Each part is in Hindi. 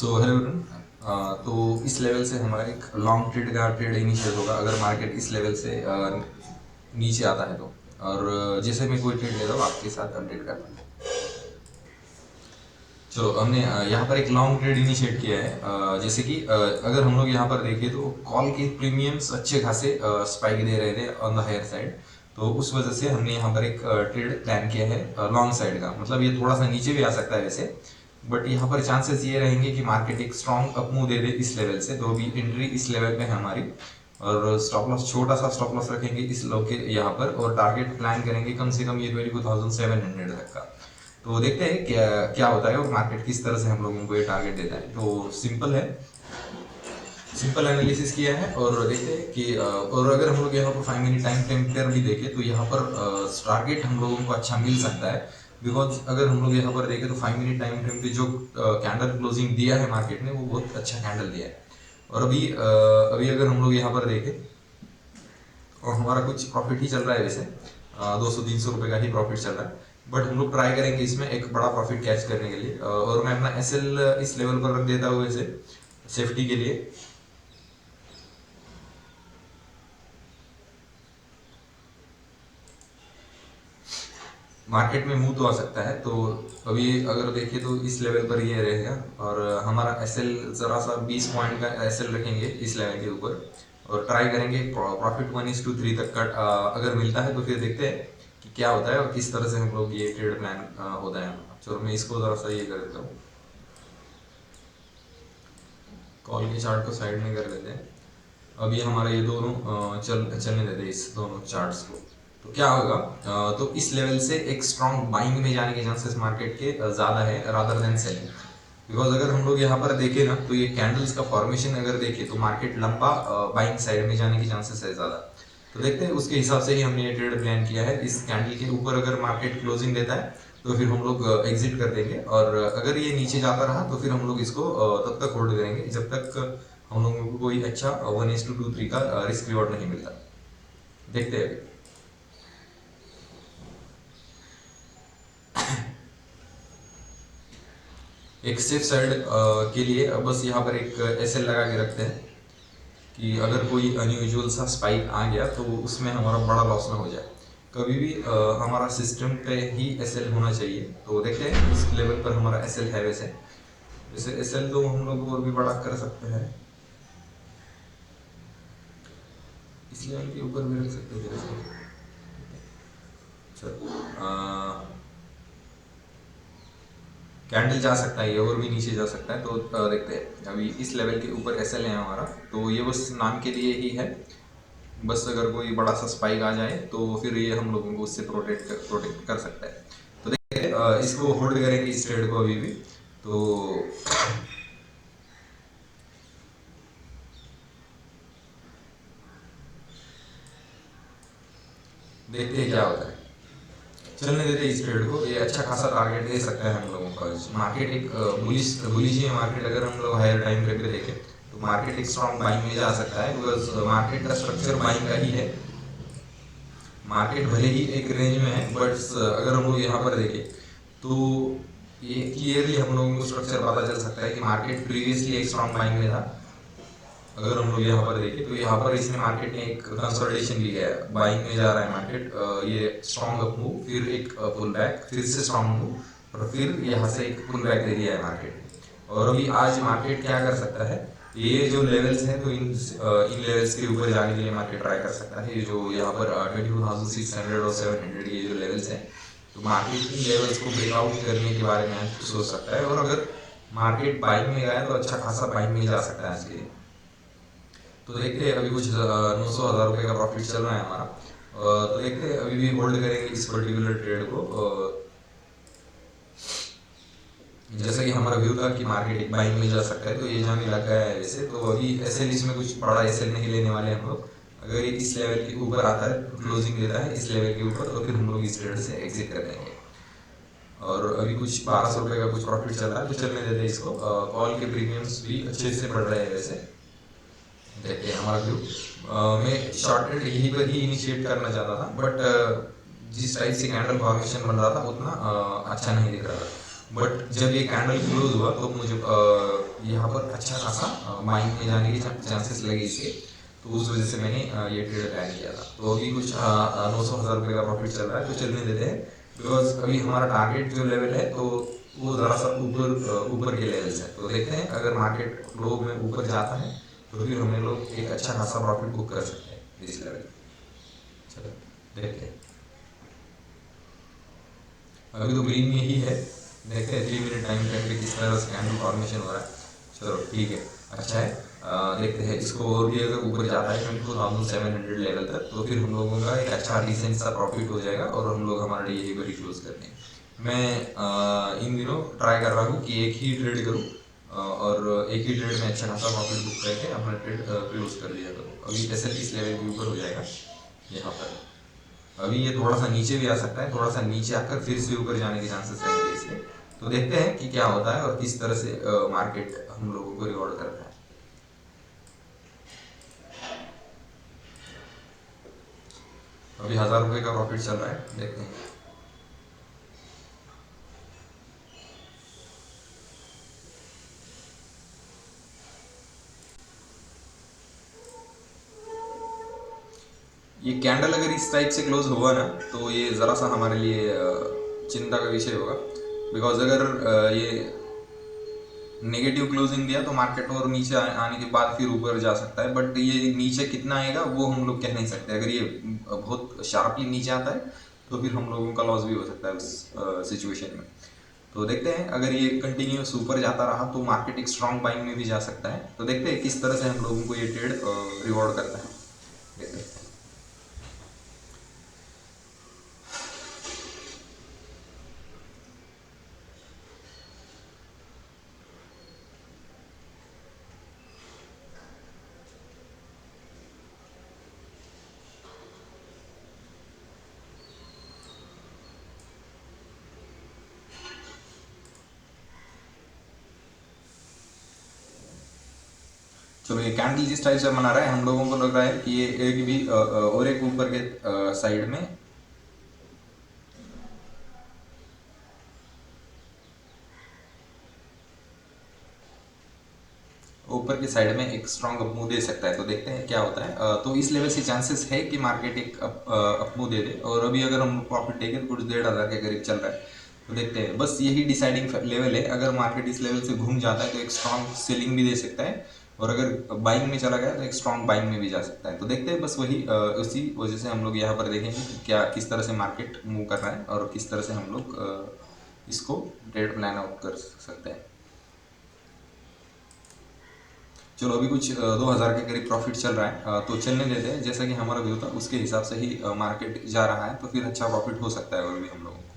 So hello everyone. तो इस लेवल से हमारा एक लॉन्ग ट्रेड का ट्रेड इनिशिएट होगा अगर मार्केट इस लेवल से नीचे आता है तो। और जैसे मैं कोई ट्रेड लेता हूँ आपके साथ अपडेट करता हूँ। चलो हमने यहाँ पर एक लॉन्ग ट्रेड इनिशिएट किया है। जैसे कि अगर हम लोग यहाँ पर देखें तो कॉल के प्रीमियम्स अच्छे खासे स्पाइक दे रहे थे ऑन द हायर साइड। तो उस वजह से हमने यहाँ पर एक ट्रेड प्लान किया है लॉन्ग साइड का। मतलब ये थोड़ा सा नीचे भी आ सकता है वैसे, बट यहाँ पर चांसेस ये रहेंगे कि मार्केट एक स्ट्रॉन्ग अप मूव दे दे इस लेवल से। तो अभी एंट्री इस लेवल पे है हमारी, और स्टॉप लॉस छोटा सा स्टॉप लॉस रखेंगे इस लो के यहाँ पर, और टारगेट प्लान करेंगे कम से कम ये 22,700 तक का। तो देखते हैं क्या क्या होता है और मार्केट किस तरह से हम लोगों को ये टारगेट देता है। तो सिंपल है, सिंपल एनालिसिस किया है और देखते हैं कि और अगर हम लोग यहाँ पर 5 मिनट टाइम फ्रेम भी देखें तो यहाँ पर टारगेट हम लोगों को अच्छा मिल सकता है। बिकॉज अगर हम लोग यहाँ पर देखें तो 5 मिनट टाइम फ्रेम पे जो कैंडल क्लोजिंग दिया है मार्केट ने वो बहुत अच्छा कैंडल दिया है। और अभी अगर हम लोग यहाँ पर देखें और हमारा कुछ प्रॉफिट ही चल रहा है वैसे, 200-300 रुपये का ही प्रॉफिट चल रहा है, बट हम लोग ट्राई करेंगे इसमें एक बड़ा प्रॉफिट कैच करने के लिए। और मैं अपना एसएल इस लेवल पर रख देता हूँ वैसे सेफ्टी के लिए। मार्केट में मूव तो आ सकता है, तो अभी अगर देखिए तो इस लेवल पर ये रहेगा और हमारा एसएल जरा सा 20 पॉइंट का एसएल रखेंगे इस लेवल के ऊपर, और ट्राई करेंगे प्रॉफिट 1:3 तक का अगर मिलता है तो फिर देखते हैं कि क्या होता है और किस तरह से हम लोग ये ट्रेड प्लान होता है। चलो मैं इसको जरा सा ये कर देता हूँ, कॉल के चार्ट को साइड में कर देते हैं। अभी हमारा ये दोनों चलने देते हैं इस दोनों चार्ट्स को। तो क्या होगा, तो इस लेवल से एक स्ट्रॉन्ग बाइंग में जाने के चांसेस मार्केट के ज़्यादा है रादर देन सेलिंग। बिकॉज अगर हम लोग यहाँ पर देखें ना तो ये कैंडल्स का फॉर्मेशन अगर देखें तो मार्केट लंबा बाइंग साइड में जाने के चांसेस है ज़्यादा। तो देखते हैं उसके हिसाब से ही हमने ये ट्रेड प्लान किया है। इस कैंडल के ऊपर अगर मार्केट क्लोजिंग देता है तो फिर हम लोग एग्जिट कर देंगे, और अगर ये नीचे जाता रहा तो फिर हम लोग इसको तब तक होल्ड करेंगे जब तक हम लोगों को कोई अच्छा 1:2-3 का रिस्क रिवॉर्ड नहीं मिलता। देखते हैं अभी। एक सेफ साइड के लिए बस यहाँ पर एक एसएल लगा के रखते हैं कि अगर कोई अनयूजुअल सा स्पाइक आ गया तो उसमें हमारा बड़ा लॉस ना हो जाए। कभी भी हमारा सिस्टम पे ही एसएल होना चाहिए। तो देखते हैं इस लेवल पर हमारा एसएल है वैसे एसएल तो हम लोग और भी बड़ा कर सकते हैं, इस लेवल के ऊपर भी रख सकते हैं। कैंडल जा सकता है ये और भी नीचे जा सकता है, तो देखते हैं। अभी इस लेवल के ऊपर एसएल है हमारा, तो ये बस नाम के लिए ही है। बस अगर कोई बड़ा सा स्पाइक आ जाए तो फिर ये हम लोगों को उससे प्रोटेक्ट कर सकता है। तो देखिए इसको होल्ड करेंगे इस ट्रेड को अभी भी। तो देखते हैं क्या होता है, चलने देते इस ट्रेड को। ये अच्छा खासा टारगेट दे सकता है हम लोगों का। मार्केट एक बुलिश ही है मार्केट। अगर हम लोग हायर टाइम फ्रेम पे देखें तो मार्केट एक स्ट्रॉन्ग बाइंग में जा सकता है, बिकॉज मार्केट का स्ट्रक्चर बाइंग का ही है। मार्केट भले ही एक रेंज में है, बट अगर हम लोग यहाँ पर देखें तो ये क्लियरली हम लोगों को स्ट्रक्चर पता चल सकता है कि मार्केट प्रीवियसली एक स्ट्रॉन्ग बाइंग में था। अगर हम लोग यहाँ पर देखें तो यहाँ पर इसने मार्केट ने एक कंसोलिडेशन लिया है, बाइंग में जा रहा है मार्केट। ये स्ट्रॉन्ग अप मूव, फिर एक पुल बैक, फिर से स्ट्रॉन्ग मूव, और फिर यहाँ से एक पुल बैक दे दिया है मार्केट। और अभी आज मार्केट क्या कर सकता है, ये जो लेवल्स हैं तो इन लेवल्स के ऊपर जाने के लिए मार्केट ट्राई कर सकता है। ये जो यहाँ पर 22,600 और 700 ये जो लेवल्स हैं, तो मार्केट इन लेवल्स को ब्रेकआउट करने के बारे में सोच सकता है। और अगर मार्केट बाइंग में गया तो अच्छा खासा बाइंग में जा सकता है आज के लिए। तो देखते हैं अभी कुछ 900,000 रुपये का प्रॉफिट चल रहा है हमारा। तो देखते हैं अभी भी होल्ड करेंगे इस पर्टिकुलर ट्रेड को। जैसा कि हमारा व्यू था कि मार्केट एक बाइंग में जा सकता है, तो ये जाने लग गया है वैसे। तो अभी एसएल इसमें कुछ बड़ा एसएल नहीं लेने वाले हम लोग। अगर ये इस लेवल के ऊपर आता है, क्लोजिंग देता है इस लेवल के ऊपर, तो फिर हम लोग इस ट्रेड से एग्जिट कर देंगे। और अभी कुछ 1200 रुपये का कुछ प्रॉफिट चल रहा है, तो चलने देते हैं इसको। कॉल के प्रीमियम्स भी अच्छे से बढ़ रहे हैं वैसे। देखते हैं हमारा व्यू। मैं शॉर्टेड यहीं पर ही इनिशिएट करना चाहता था, बट जिस टाइप से कैंडल फॉर्मेशन बन रहा था उतना अच्छा नहीं दिख रहा था। बट जब ये कैंडल क्लोज हुआ तो मुझे यहाँ पर अच्छा खासा बाइंग में जाने के चांसेस लगे इसके, तो उस वजह से मैंने ये ट्रेड प्लान किया था। तो अभी कुछ 900,000 रुपये का प्रॉफिट चल रहा है, तो चलने देते हैं, बिकॉज अभी हमारा टारगेट जो लेवल है तो वो ज़रा सा ऊपर के लेवल से, तो देखते हैं अगर मार्केट फ्लो में ऊपर जाता है तो फिर हम लोग एक अच्छा खासा प्रॉफिट बुक कर सकते हैं इस लेवल। चलो देखते हैं, अभी तो ग्रीन में ही है, देखते हैं 3 मिनट टाइम फ्रेम पे किस तरह से कैंडल फॉर्मेशन हो रहा है। चलो ठीक है, अच्छा है, देखते हैं इसको और भी अगर ऊपर जाता है 22,700 लेवल तक तो फिर हम लोगों का एक अच्छा डिसेंट सा प्रॉफिट हो जाएगा और हम लोग हमारा डे को क्लोज करते हैं। मैं इन दिनों ट्राई कर रहा हूँ कि एक ही ट्रेड करूँ और एक ही ट्रेड में अच्छा खासा प्रॉफिट बुक करके अपना ट्रेड क्लोज कर दिया करूँ। अभी एसएल इस लेवल के ऊपर हो जाएगा यहाँ पर, अभी ये थोड़ा सा नीचे भी आ सकता है, थोड़ा सा नीचे आकर फिर से ऊपर जाने के चांसेस रहेंगे इसके, तो देखते हैं कि क्या होता है और किस तरह से मार्केट हम लोगों को रिवॉर्ड करता है। अभी 1,000 रुपये का प्रॉफिट चल रहा है, देखते हैं। ये कैंडल अगर इस टाइप से क्लोज हुआ ना तो ये ज़रा सा हमारे लिए चिंता का विषय होगा, बिकॉज अगर ये नेगेटिव क्लोजिंग दिया तो मार्केट और नीचे आने के बाद फिर ऊपर जा सकता है, बट ये नीचे कितना आएगा वो हम लोग कह नहीं सकते। अगर ये बहुत शार्पली नीचे आता है तो फिर हम लोगों का लॉस भी हो सकता है उस सिचुएशन में। तो देखते हैं अगर ये कंटिन्यूस ऊपर जाता रहा तो मार्केट एक स्ट्रॉन्ग बाइंग में भी जा सकता है, तो देखते हैं किस तरह से हम लोगों को ये ट्रेड रिवॉर्ड करता है, देखते हैं। चलो ये कैंडल जिस टाइप से बना रहा है हम लोगों को लग रहा है कि ये एक भी और एक ऊपर के साइड में ऊपर की साइड में एक स्ट्रॉन्ग अप मूव दे सकता है, तो देखते हैं क्या होता है। तो इस लेवल से चांसेस है कि मार्केट एक अप मूव दे दे, और अभी अगर हम प्रॉफिट देखें तो कुछ 1,500 के करीब चल रहा है, तो देखते हैं। बस यही डिसाइडिंग लेवल है, अगर मार्केट इस लेवल से घूम जाता है तो एक स्ट्रॉन्ग सेलिंग भी दे सकता है, और अगर बाइंग में चला गया तो एक स्ट्रॉन्ग बाइंग में भी जा सकता है, तो देखते हैं। बस वही उसी वजह से हम लोग यहाँ पर देखेंगे कि क्या किस तरह से मार्केट मूव कर रहा है और किस तरह से हम लोग इसको ट्रेड प्लान आउट कर सकते हैं। चलो अभी कुछ 2,000 के करीब प्रॉफिट चल रहा है, तो चलने देते हैं। जैसा कि हमारा व्यू था उसके हिसाब से ही मार्केट जा रहा है, तो फिर अच्छा प्रॉफिट हो सकता है और भी हम लोगों को।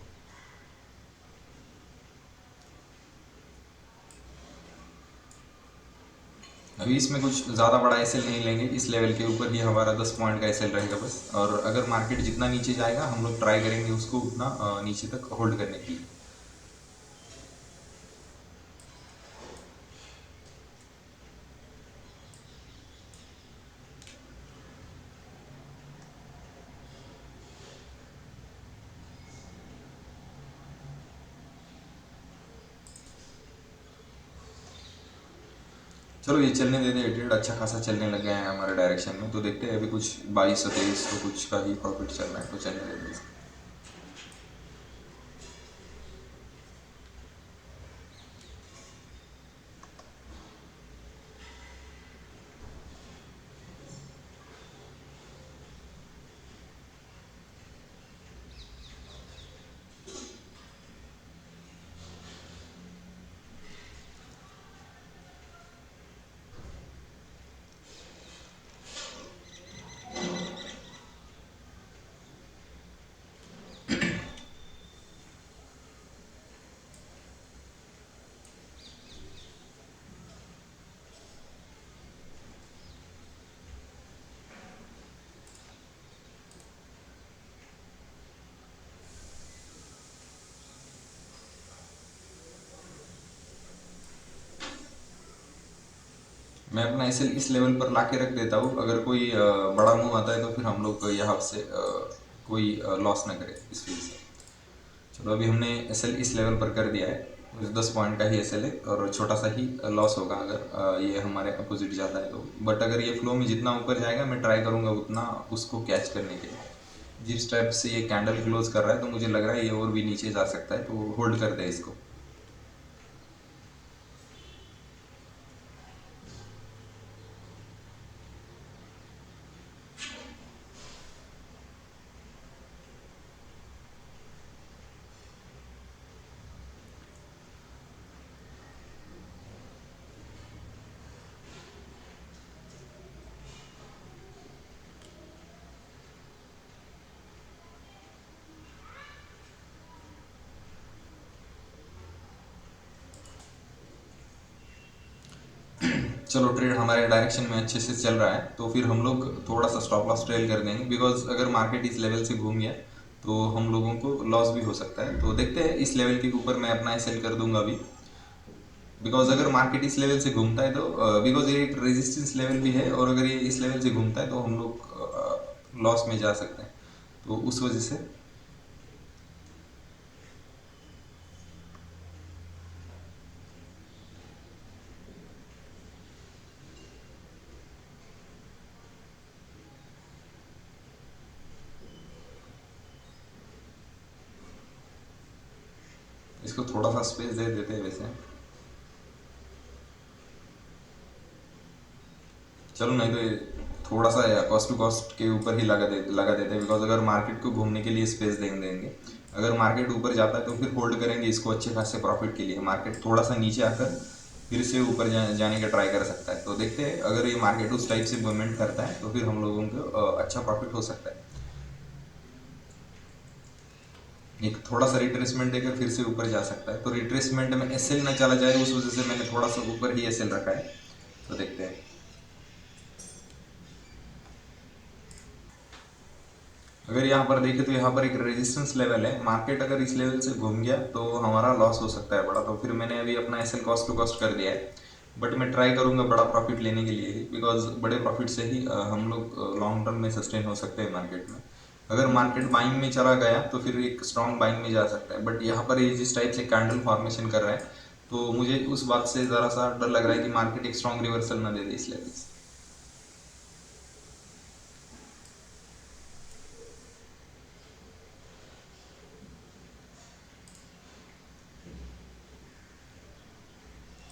अभी इसमें कुछ ज़्यादा बड़ा एसएल नहीं लेंगे, इस लेवल के ऊपर ही हमारा 10 पॉइंट का एसएल रहेगा बस, और अगर मार्केट जितना नीचे जाएगा हम लोग ट्राई करेंगे उसको उतना नीचे तक होल्ड करने की। चलो ये चलने देते हैं, ट्रेड अच्छा खासा चलने लग गया है हमारे डायरेक्शन में, तो देखते हैं। अभी कुछ 22-23 तो कुछ का ही प्रॉफिट चल रहा है, तो चलने देते हैं। मैं अपना एसएल इस लेवल पर ला के रख देता हूँ, अगर कोई बड़ा मूव आता है तो फिर हम लोग यहाँ से कोई लॉस ना करे इस वजह से। चलो अभी हमने एसएल इस लेवल पर कर दिया है, 10 पॉइंट का ही एसएल है और छोटा सा ही लॉस होगा अगर ये हमारे अपोजिट जाता है तो। बट अगर ये फ्लो में जितना ऊपर जाएगा मैं ट्राई करूँगा उतना उसको कैच करने के लिए। जिस टाइप से ये कैंडल क्लोज कर रहा है तो मुझे लग रहा है ये और भी नीचे जा सकता है, तो होल्ड करते हैं इसको। चलो ट्रेड हमारे डायरेक्शन में अच्छे से चल रहा है, तो फिर हम लोग थोड़ा सा स्टॉप लॉस ट्रेल कर देंगे, बिकॉज अगर मार्केट इस लेवल से घूम गया तो हम लोगों को लॉस भी हो सकता है। तो देखते हैं, इस लेवल के ऊपर मैं अपना सेल कर दूंगा अभी, बिकॉज अगर मार्केट इस लेवल से घूमता है तो बिकॉज ये एक रेजिस्टेंस लेवल भी है, और अगर ये इस लेवल से घूमता है तो हम लोग लॉस में जा सकते हैं, तो उस वजह से इसको थोड़ा सा स्पेस दे देते हैं वैसे। चलो नहीं तो ये थोड़ा सा कॉस्ट टू कॉस्ट के ऊपर ही लगा देते हैं, बिकॉज अगर मार्केट को घूमने के लिए स्पेस देंगे। अगर मार्केट ऊपर जाता है तो फिर होल्ड करेंगे इसको अच्छे खासे प्रॉफिट के लिए। मार्केट थोड़ा सा नीचे आकर फिर से ऊपर जाने का ट्राई कर सकता है, तो देखते हैं अगर ये मार्केट उस टाइप से मूवमेंट करता है तो फिर हम लोगों को अच्छा प्रॉफिट हो सकता है। एक थोड़ा सा रिट्रेसमेंट देकर फिर से ऊपर जा सकता है, तो रिट्रेसमेंट में एसएल ना चला जाए उस वजह से मैंने थोड़ा सा ऊपर ही एसएल रखा है, तो देखते हैं। अगर यहाँ पर देखें तो यहाँ पर एक रेजिस्टेंस लेवल है, मार्केट अगर इस लेवल से घूम गया तो हमारा लॉस हो सकता है बड़ा, तो फिर मैंने अभी अपना एसएल कॉस्ट टू कॉस्ट कर दिया है। बट मैं ट्राई करूंगा बड़ा प्रॉफिट लेने के लिए ही, बिकॉज बड़े प्रॉफिट से ही हम लोग लॉन्ग टर्म में सस्टेन हो सकते हैं मार्केट में। अगर मार्केट बाइंग में चला गया तो फिर एक स्ट्रॉन्ग बाइंग में जा सकता है, बट यहाँ पर ये जिस टाइप से कैंडल फॉर्मेशन कर रहा है तो मुझे उस बात से ज़रा सा डर लग रहा है कि मार्केट एक स्ट्रॉन्ग रिवर्सल ना दे दे इस लेवल से।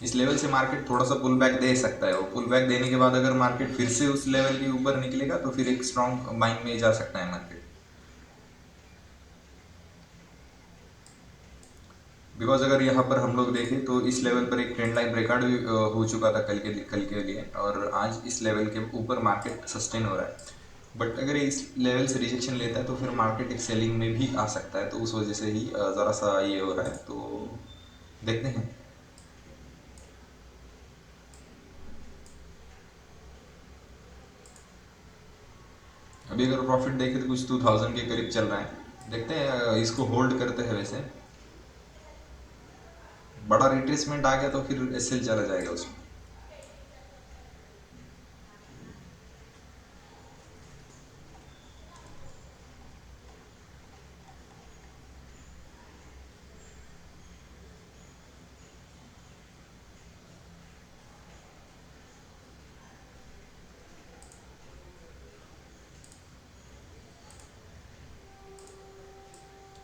इस लेवल से मार्केट थोड़ा सा पुल बैक दे सकता है, वो पुल बैक देने के बाद अगर मार्केट फिर से उस लेवल के ऊपर निकलेगा तो फिर एक स्ट्रॉन्ग बाइंग में जा सकता है मार्केट। बिकॉज अगर यहाँ पर हम लोग देखें तो इस लेवल पर एक ट्रेंड लाइन ब्रेकआउट भी हो चुका था कल के लिए, और आज इस लेवल के ऊपर मार्केट सस्टेन हो रहा है। बट अगर ये इस लेवल से रिजेक्शन लेता है तो फिर मार्केट एक सेलिंग में भी आ सकता है, तो उस वजह से ही ज़रा सा ये हो रहा है, तो देखते हैं। अभी अगर प्रॉफिट देखें तो कुछ 2000 के करीब चल रहा है, देखते हैं इसको होल्ड करते हैं वैसे। बड़ा रिट्रेसमेंट आ गया तो फिर एसएल चला जाएगा उसमें।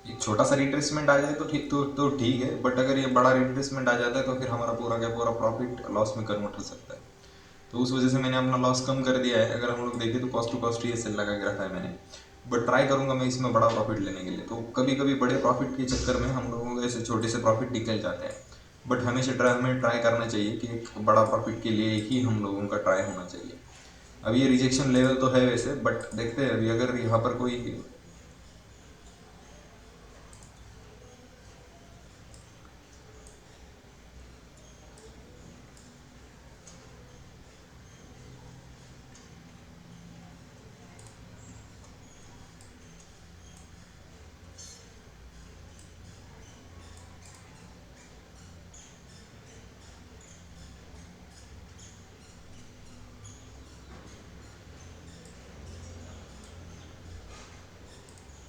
एक छोटा सा रिट्रेसमेंट आ जाए तो ठीक है, बट अगर ये बड़ा रिट्रेसमेंट आ जाता है तो फिर हमारा पूरा का पूरा प्रॉफिट लॉस में कन्वर्ट हो सकता है, तो उस वजह से मैंने अपना लॉस कम कर दिया है। अगर हम लोग देखें तो कॉस्ट टू कॉस्ट ही एसएल लगा के रखा है मैंने, बट ट्राई करूंगा मैं इसमें बड़ा प्रॉफिट लेने के लिए। तो कभी कभी बड़े प्रॉफिट के चक्कर में हम लोगों को ऐसे छोटे से प्रॉफिट निकल जाते हैं, बट हमेशा हमें ट्राई करना चाहिए कि एक बड़ा प्रॉफिट के लिए ही हम लोगों का ट्राई होना चाहिए। अब ये रिजेक्शन लेवल तो है वैसे, बट देखते हैं अभी अगर यहाँ पर कोई।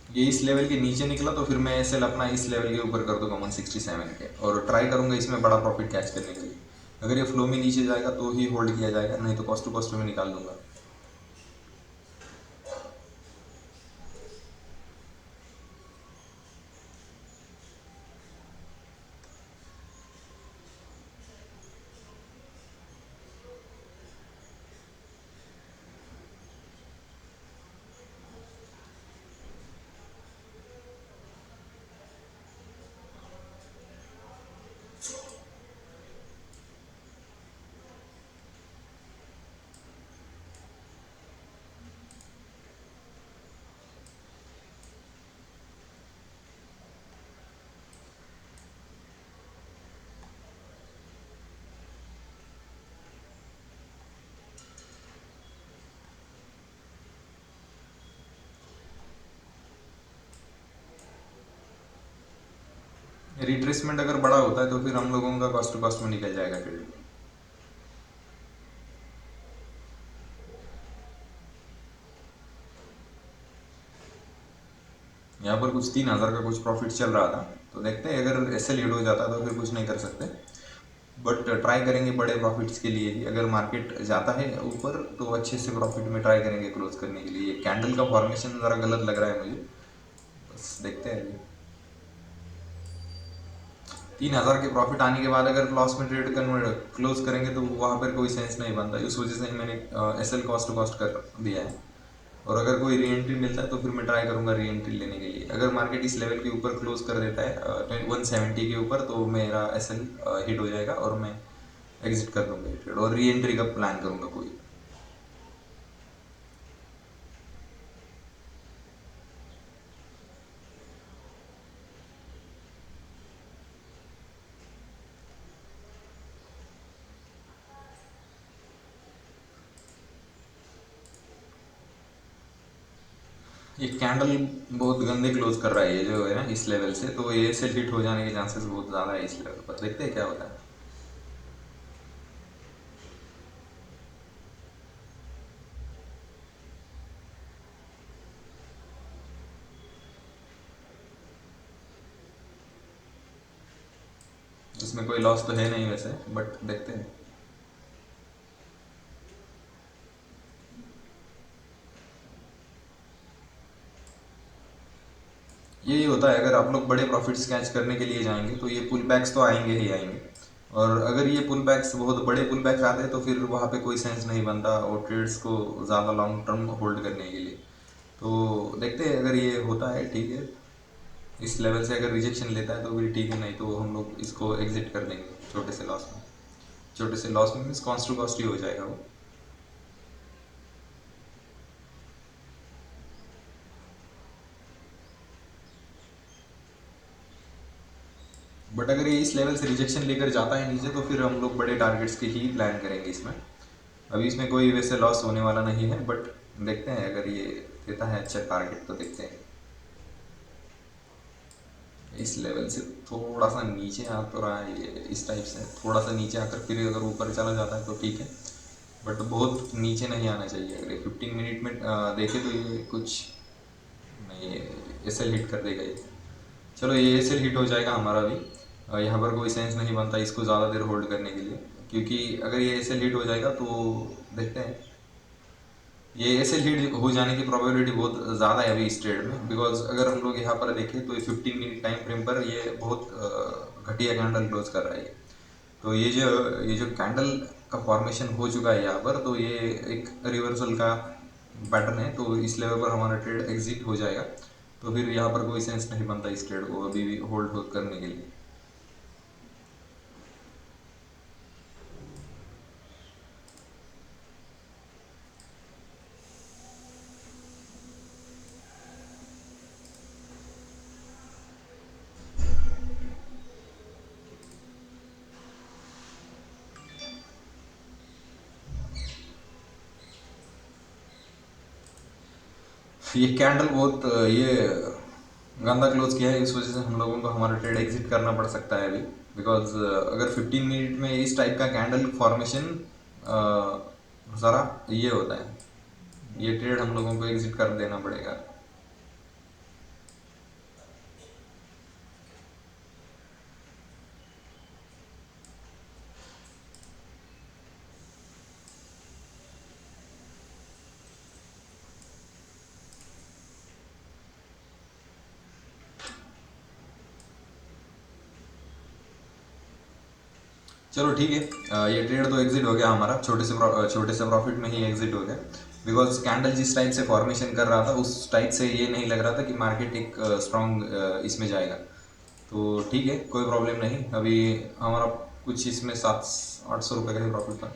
ये इस लेवल के नीचे निकला तो फिर मैं एसएल अपना इस लेवल के ऊपर कर दूंगा 167 के, और ट्राई करूंगा इसमें बड़ा प्रॉफिट कैच करने के लिए। अगर ये फ्लो में नीचे जाएगा तो ही होल्ड किया जाएगा, नहीं तो कॉस्ट टू कॉस्ट में निकाल दूंगा। रिट्रेसमेंट अगर बड़ा होता है तो फिर हम लोगों का कॉस्ट टू कॉस्ट में निकल जाएगा ट्रेड। यहाँ पर कुछ 3,000 का कुछ प्रॉफिट चल रहा था, तो देखते हैं अगर ऐसे लीड हो जाता तो फिर कुछ नहीं कर सकते, बट ट्राई करेंगे बड़े प्रॉफिट्स के लिए ही। अगर मार्केट जाता है ऊपर तो अच्छे से प्रॉफिट में ट्राई करेंगे क्लोज करने के लिए। कैंडल का फॉर्मेशन ज़रा गलत लग रहा है मुझे, बस देखते हैं अभी। 3,000 के प्रॉफिट आने के बाद अगर लॉस में ट्रेड कन्वर्ट क्लोज करेंगे तो वहाँ पर कोई सेंस नहीं बनता, इस वजह से मैंने S L cost to cost कर दिया है। और अगर कोई री एंट्री मिलता है तो फिर मैं ट्राई करूंगा री एंट्री लेने के लिए। अगर मार्केट इस लेवल के ऊपर क्लोज कर देता है 170 के ऊपर तो मेरा एस एल हिट हो जाएगा और मैं एग्जिट कर दूंगा ट्रेड और री एंट्री का प्लान करूंगा कोई। ये कैंडल बहुत गंदे क्लोज कर रहा है ये जो है ना इस लेवल से, तो ये एस एल हिट हो जाने के चांसेस बहुत ज़्यादा है इस लेवल पर। देखते हैं क्या होता है। इसमें कोई लॉस तो है नहीं वैसे, बट देखते हैं। यही होता है, अगर आप लोग बड़े प्रॉफिट्स कैच करने के लिए जाएंगे तो ये पुल बैक्स तो आएंगे ही आएंगे, और अगर ये पुल बैक्स बहुत बड़े पुल बैक्स आते हैं तो फिर वहाँ पे कोई सेंस नहीं बनता और ट्रेड्स को ज़्यादा लॉन्ग टर्म होल्ड करने के लिए। तो देखते हैं, अगर ये होता है ठीक है, इस लेवल से अगर रिजेक्शन लेता है तो फिर ठीक है, नहीं तो हम लोग इसको एग्जिट कर देंगे छोटे से लॉस में। छोटे से लॉस में मीन्स कॉस्ट टू कॉस्ट ही हो जाएगा वो। बट अगर ये इस लेवल से रिजेक्शन लेकर जाता है नीचे तो फिर हम लोग बड़े टारगेट्स के ही प्लान करेंगे इसमें। अभी इसमें कोई वैसे लॉस होने वाला नहीं है, बट देखते हैं अगर ये देता है अच्छा टारगेट तो देखते हैं। इस लेवल से थोड़ा सा नीचे आ तो रहा है ये, इस टाइप से थोड़ा सा नीचे आकर फिर अगर ऊपर चला जाता है तो ठीक है, बट बहुत नीचे नहीं आना चाहिए। अगर ये 15 मिनट में देखे तो ये कुछ नहीं, एस एल हिट कर देगा ये। चलो ये एस एल हिट हो जाएगा हमारा भी। यहाँ पर कोई सेंस नहीं बनता इसको ज़्यादा देर होल्ड करने के लिए, क्योंकि अगर ये एस एल हिट हो जाएगा तो देखते हैं। ये एस एल हिट हो जाने की प्रोबेबिलिटी बहुत ज़्यादा है अभी इस ट्रेड में, बिकॉज अगर हम लोग यहाँ पर देखें तो ये 15 मिनट टाइम फ्रेम पर ये बहुत घटिया कैंडल क्लोज कर रहा है। तो ये जो कैंडल का फॉर्मेशन हो चुका है यहाँ पर, तो ये एक रिवर्सल का पैटर्न है, तो इस लेवल पर हमारा ट्रेड एग्जिट हो जाएगा। तो फिर यहाँ पर कोई सेंस नहीं बनता इस ट्रेड को अभी भी होल्ड करने के लिए। ये कैंडल बहुत ये गंदा क्लोज किया है, इस वजह से हम लोगों को हमारा ट्रेड एग्जिट करना पड़ सकता है अभी, बिकॉज अगर 15 मिनट में इस टाइप का कैंडल फॉर्मेशन ज़रा ये होता है, ये ट्रेड हम लोगों को एग्जिट कर देना पड़ेगा। चलो ठीक है, ये ट्रेड तो एग्जिट हो गया हमारा, छोटे से प्रॉफिट में ही एग्जिट हो गया। बिकॉज कैंडल जिस टाइप से फॉर्मेशन कर रहा था उस टाइप से ये नहीं लग रहा था कि मार्केट एक स्ट्रॉन्ग इसमें जाएगा। तो ठीक है, कोई प्रॉब्लम नहीं। अभी हमारा कुछ इसमें 700-800 रुपये का ही प्रॉफिट था,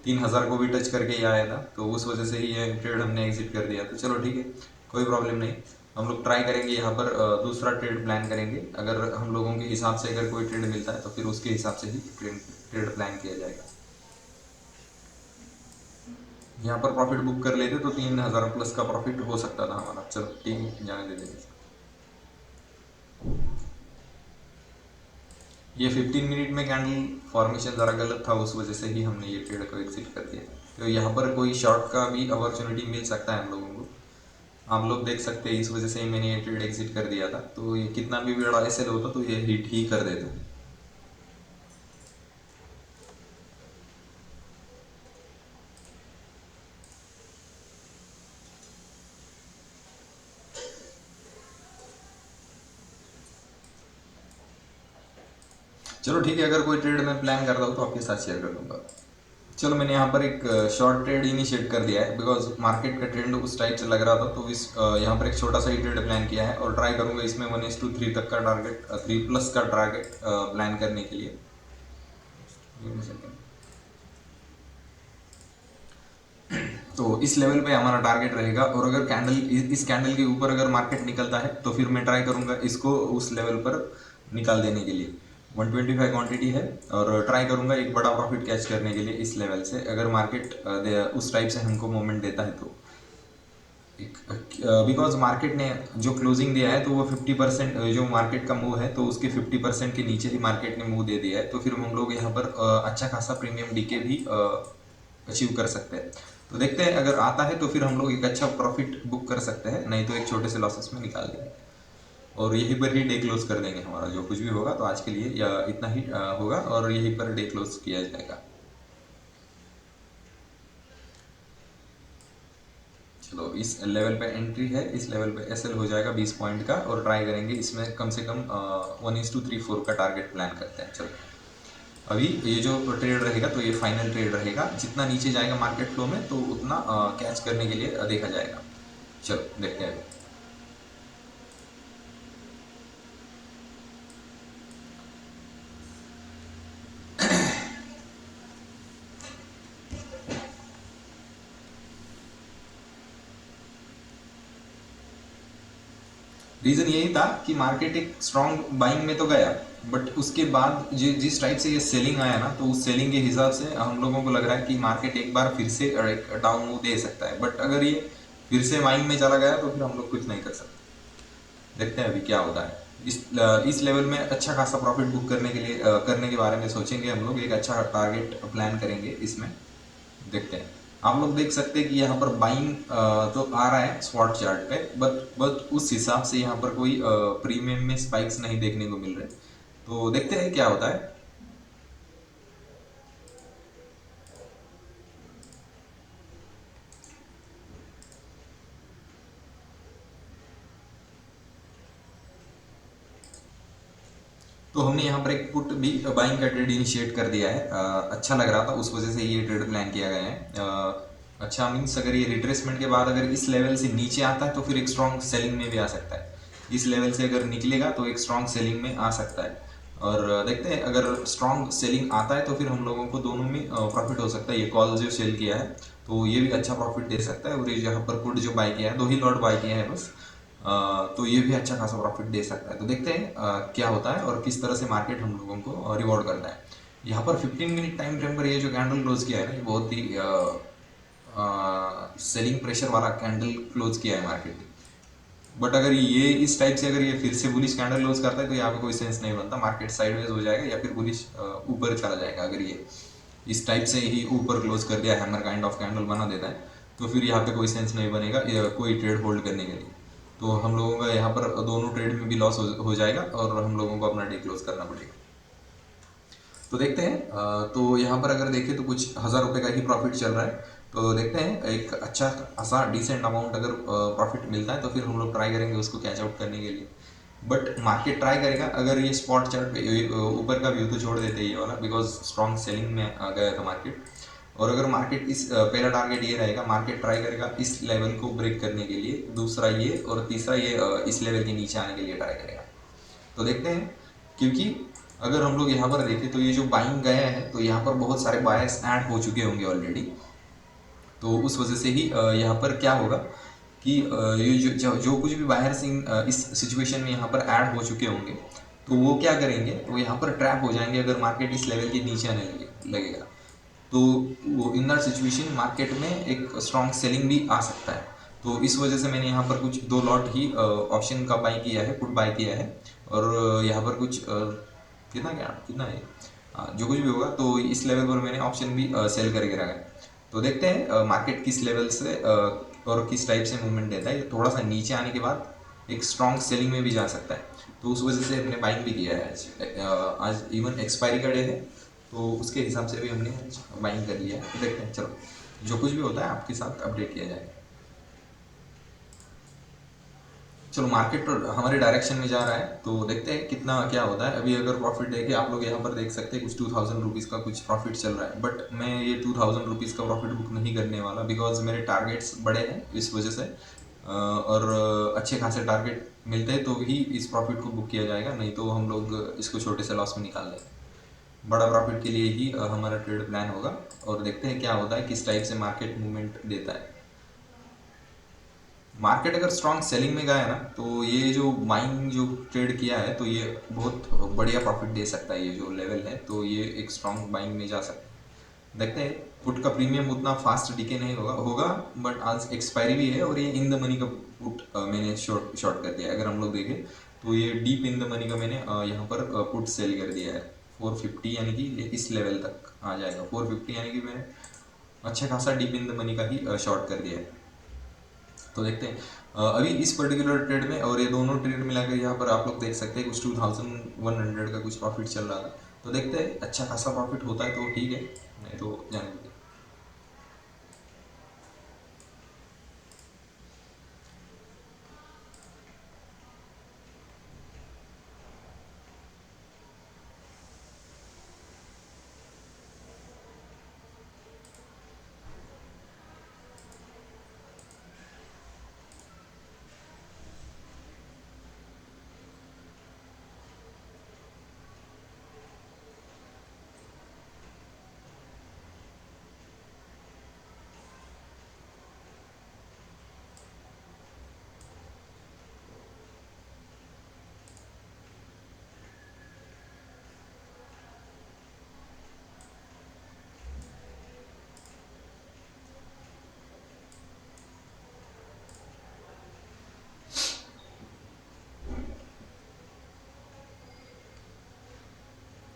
3000 को भी टच करके ही आया था, तो उस वजह से ही ये ट्रेड हमने एग्जिट कर दिया। तो चलो ठीक है, कोई प्रॉब्लम नहीं। हम लोग ट्राई करेंगे यहाँ पर दूसरा ट्रेड प्लान करेंगे। अगर हम लोगों के हिसाब से अगर कोई ट्रेड मिलता है तो फिर उसके हिसाब से ही ट्रेड प्लान किया जाएगा। यहाँ पर प्रॉफिट बुक कर लेते तो 3000 प्लस का प्रॉफिट हो सकता था हमारा। चलो ठीक है, जाने दे देंगे। ये 15 मिनट में कैंडल फॉर्मेशन ज़रा गलत था, उस वजह से ही हमने ये ट्रेड को एग्जिट कर दिया। तो यहाँ पर कोई शॉर्ट का भी अपॉर्चुनिटी मिल सकता है हम लोगों को, आप लोग देख सकते हैं। इस वजह से ही मैंने ये ट्रेड एग्जिट कर दिया था। तो ये कितना भी बड़ा ऐसे होता तो ये हिट ही कर देता। चलो ठीक है, अगर कोई ट्रेड मैं प्लान कर रहा हूँ तो आपके साथ शेयर कर दूंगा। चलो मैंने यहाँ पर एक शॉर्ट ट्रेड इनिशिएट कर दिया है, बिकॉज मार्केट का ट्रेंड उस टाइप से लग रहा था। तो इस यहाँ पर एक छोटा सा ही ट्रेड प्लान किया है और ट्राई करूंगा इसमें 1:3 तक का टारगेट, 3 प्लस का टारगेट प्लान करने के लिए। तो इस लेवल पे हमारा टारगेट रहेगा, और अगर इस कैंडल के ऊपर अगर मार्केट निकलता है तो फिर मैं ट्राई करूंगा इसको उस लेवल पर निकाल देने के लिए। 125 क्वांटिटी है और ट्राई करूंगा एक बड़ा प्रॉफिट कैच करने के लिए इस लेवल से, अगर मार्केट उस टाइप से हमको मोमेंट देता है तो। बिकॉज मार्केट ने जो क्लोजिंग दिया है तो वो 50%, जो मार्केट का मूव है तो उसके 50% के नीचे ही मार्केट ने मूव दे दिया है। तो फिर हम लोग यहाँ पर अच्छा खासा प्रीमियम डीके भी अचीव कर सकते हैं। तो देखते हैं, अगर आता है तो फिर हम लोग एक अच्छा प्रॉफिट बुक कर सकते हैं, नहीं तो एक छोटे से लॉसेस में निकाल देंगे और यहीं पर ही डे क्लोज कर देंगे। हमारा जो कुछ भी होगा तो आज के लिए या इतना ही होगा और यहीं पर डे क्लोज किया जाएगा। चलो इस लेवल पे एंट्री है, इस लेवल पे एसएल हो जाएगा 20 पॉइंट का और ट्राई करेंगे इसमें कम से कम 1:3-4 का टारगेट प्लान करते हैं। चलो अभी ये जो ट्रेड रहेगा तो ये फाइनल ट्रेड रहेगा, जितना नीचे जाएगा मार्केट फ्लो में तो उतना कैच करने के लिए देखा जाएगा। चलो देखते हैं। रीजन यही था कि मार्केट एक स्ट्रॉन्ग बाइंग में तो गया, बट उसके बाद जिस टाइप से ये सेलिंग आया ना, तो उस सेलिंग के हिसाब से हम लोगों को लग रहा है कि मार्केट एक बार फिर से एक डाउन मूव दे सकता है। बट अगर ये फिर से बाइंग में चला गया तो फिर हम लोग कुछ नहीं कर सकते। देखते हैं अभी क्या होता है। इस लेवल में अच्छा खासा प्रॉफिट बुक करने के लिए करने के बारे में सोचेंगे हम लोग, एक अच्छा टारगेट प्लान करेंगे इसमें। देखते हैं, आप लोग देख सकते हैं कि यहाँ पर बाइंग तो आ रहा है स्पॉट चार्ट पे, बट उस हिसाब से यहाँ पर कोई प्रीमियम में स्पाइक्स नहीं देखने को मिल रहे। तो देखते हैं क्या होता है। तो हमने यहाँ पर एक पुट भी बाइंग का ट्रेड इनिशिएट कर दिया है। अच्छा लग रहा था, उस वजह से ये ट्रेड प्लान किया गया है। अच्छा मीन्स अगर ये रिट्रेसमेंट के बाद अगर इस लेवल से नीचे आता है तो फिर एक स्ट्रॉन्ग सेलिंग में भी आ सकता है। इस लेवल से अगर निकलेगा तो एक स्ट्रॉन्ग सेलिंग में आ सकता है। और देखते हैं, अगर स्ट्रॉन्ग सेलिंग आता है तो फिर हम लोगों को दोनों में प्रॉफिट हो सकता है। ये कॉल जो सेल किया है तो ये भी अच्छा प्रॉफिट दे सकता है, और ये यहाँ पर पुट जो बाय किया है, 2 ही लॉट बाय किया है बस, तो ये भी अच्छा खासा प्रॉफिट दे सकता है। तो देखते हैं क्या होता है और किस तरह से मार्केट हम लोगों को रिवॉर्ड करता है। यहाँ पर 15 मिनट टाइम फ्रेम पर ये जो कैंडल क्लोज किया है ना, ये बहुत ही सेलिंग प्रेशर वाला कैंडल क्लोज किया है मार्केट ने। बट अगर ये इस टाइप से अगर ये फिर से बुलिश कैंडल क्लोज करता है तो यहाँ पे कोई सेंस नहीं बनता, मार्केट साइडवेज हो जाएगा या फिर बुलिश ऊपर चला जाएगा। अगर ये इस टाइप से ही ऊपर क्लोज कर दिया, हैमर काइंड ऑफ कैंडल बना देता है, तो फिर यहाँ पे कोई सेंस नहीं बनेगा कोई ट्रेड होल्ड करने के लिए। तो हम लोगों का यहाँ पर दोनों ट्रेड में भी लॉस हो जाएगा और हम लोगों को अपना डे क्लोज करना पड़ेगा। तो देखते हैं, तो यहाँ पर अगर देखें तो कुछ 1000 रुपये का ही प्रॉफिट चल रहा है। तो देखते हैं, एक अच्छा खासा डिसेंट अमाउंट अगर प्रॉफिट मिलता है तो फिर हम लोग ट्राई करेंगे उसको कैच आउट करने के लिए। बट मार्केट ट्राई करेगा। अगर ये स्पॉट चार्ट पे ऊपर का व्यू तो छोड़ देते ये वाला, बिकॉज स्ट्रॉन्ग सेलिंग में आ गया था मार्केट। और अगर मार्केट इस पहला टारगेट ये रहेगा, मार्केट ट्राई करेगा इस लेवल को ब्रेक करने के लिए, दूसरा ये, और तीसरा ये इस लेवल के नीचे आने के लिए ट्राई करेगा। तो देखते हैं, क्योंकि अगर हम लोग यहाँ पर देखें तो ये जो बाइंग गया है तो यहाँ पर बहुत सारे बायर्स ऐड हो चुके होंगे ऑलरेडी। तो उस वजह से ही यहाँ पर क्या होगा कि ये जो कुछ भी बायर्स इस सिचुएशन में यहाँ पर ऐड हो चुके होंगे, तो वो क्या करेंगे, वो यहाँ पर ट्रैप हो जाएंगे अगर मार्केट इस लेवल के नीचे आने लगेगा। तो वो इन दैट सिचुएशन मार्केट में एक स्ट्रॉन्ग सेलिंग भी आ सकता है। तो इस वजह से मैंने यहाँ पर कुछ 2 लॉट ही ऑप्शन का बाई किया है, पुट बाई किया है। और यहाँ पर कुछ कितना है, जो कुछ भी होगा तो इस लेवल पर मैंने ऑप्शन भी सेल करके रखा है। तो देखते हैं मार्केट किस लेवल से और किस टाइप से मूवमेंट देता है। थोड़ा सा नीचे आने के बाद एक स्ट्रॉन्ग सेलिंग में भी जा सकता है, तो उस वजह से हमने बाइंग भी किया है आज। आज इवन एक्सपायरी का डे है, तो उसके हिसाब से भी हमने बाइंग कर लिया है। देखते हैं, चलो जो कुछ भी होता है आपके साथ अपडेट किया जाएगा। चलो मार्केट तो हमारे डायरेक्शन में जा रहा है, तो देखते हैं कितना क्या होता है। अभी अगर प्रॉफिट देखे, आप लोग यहाँ पर देख सकते हैं कुछ 2000 रुपीज़ का कुछ प्रॉफिट चल रहा है। बट मैं ये 2000 रुपीज़ का प्रॉफिट बुक नहीं करने वाला, बिकॉज मेरे टारगेट्स बड़े हैं इस वजह से। और अच्छे खासे टारगेट मिलते हैं तो ही इस प्रॉफिट को बुक किया जाएगा, नहीं तो हम लोग इसको छोटे से लॉस में निकाल देंगे। बड़ा प्रॉफिट के लिए ही हमारा ट्रेड प्लान होगा, और देखते हैं क्या होता है, किस टाइप से मार्केट मूवमेंट देता है। मार्केट अगर स्ट्रॉन्ग सेलिंग में गया है ना, तो ये जो बाइंग जो ट्रेड किया है तो ये बहुत बढ़िया प्रॉफिट दे सकता है। ये जो लेवल है तो ये एक स्ट्रॉन्ग बाइंग में जा सकता है। देखते हैं, पुट का प्रीमियम उतना फास्ट डिके नहीं होगा, बट आज एक्सपायरी भी है। और ये इन द मनी का पुट मैंने शॉर्ट कर दिया है। अगर हम लोग देखें तो ये डीप इन द मनी का मैंने यहाँ पर पुट सेल कर दिया है 450, यानी कि ये इस लेवल तक आ जाएगा 450, यानी कि मैंने अच्छा खासा डीप इन द मनी का ही शॉर्ट कर दिया है। तो देखते हैं अभी इस पर्टिकुलर ट्रेड में, और ये दोनों ट्रेड मिलाकर यहाँ पर आप लोग देख सकते हैं कुछ 2100 का कुछ प्रॉफिट चल रहा था। तो देखते हैं, अच्छा खासा प्रॉफिट होता है तो ठीक है, नहीं तो जाने दीजिए।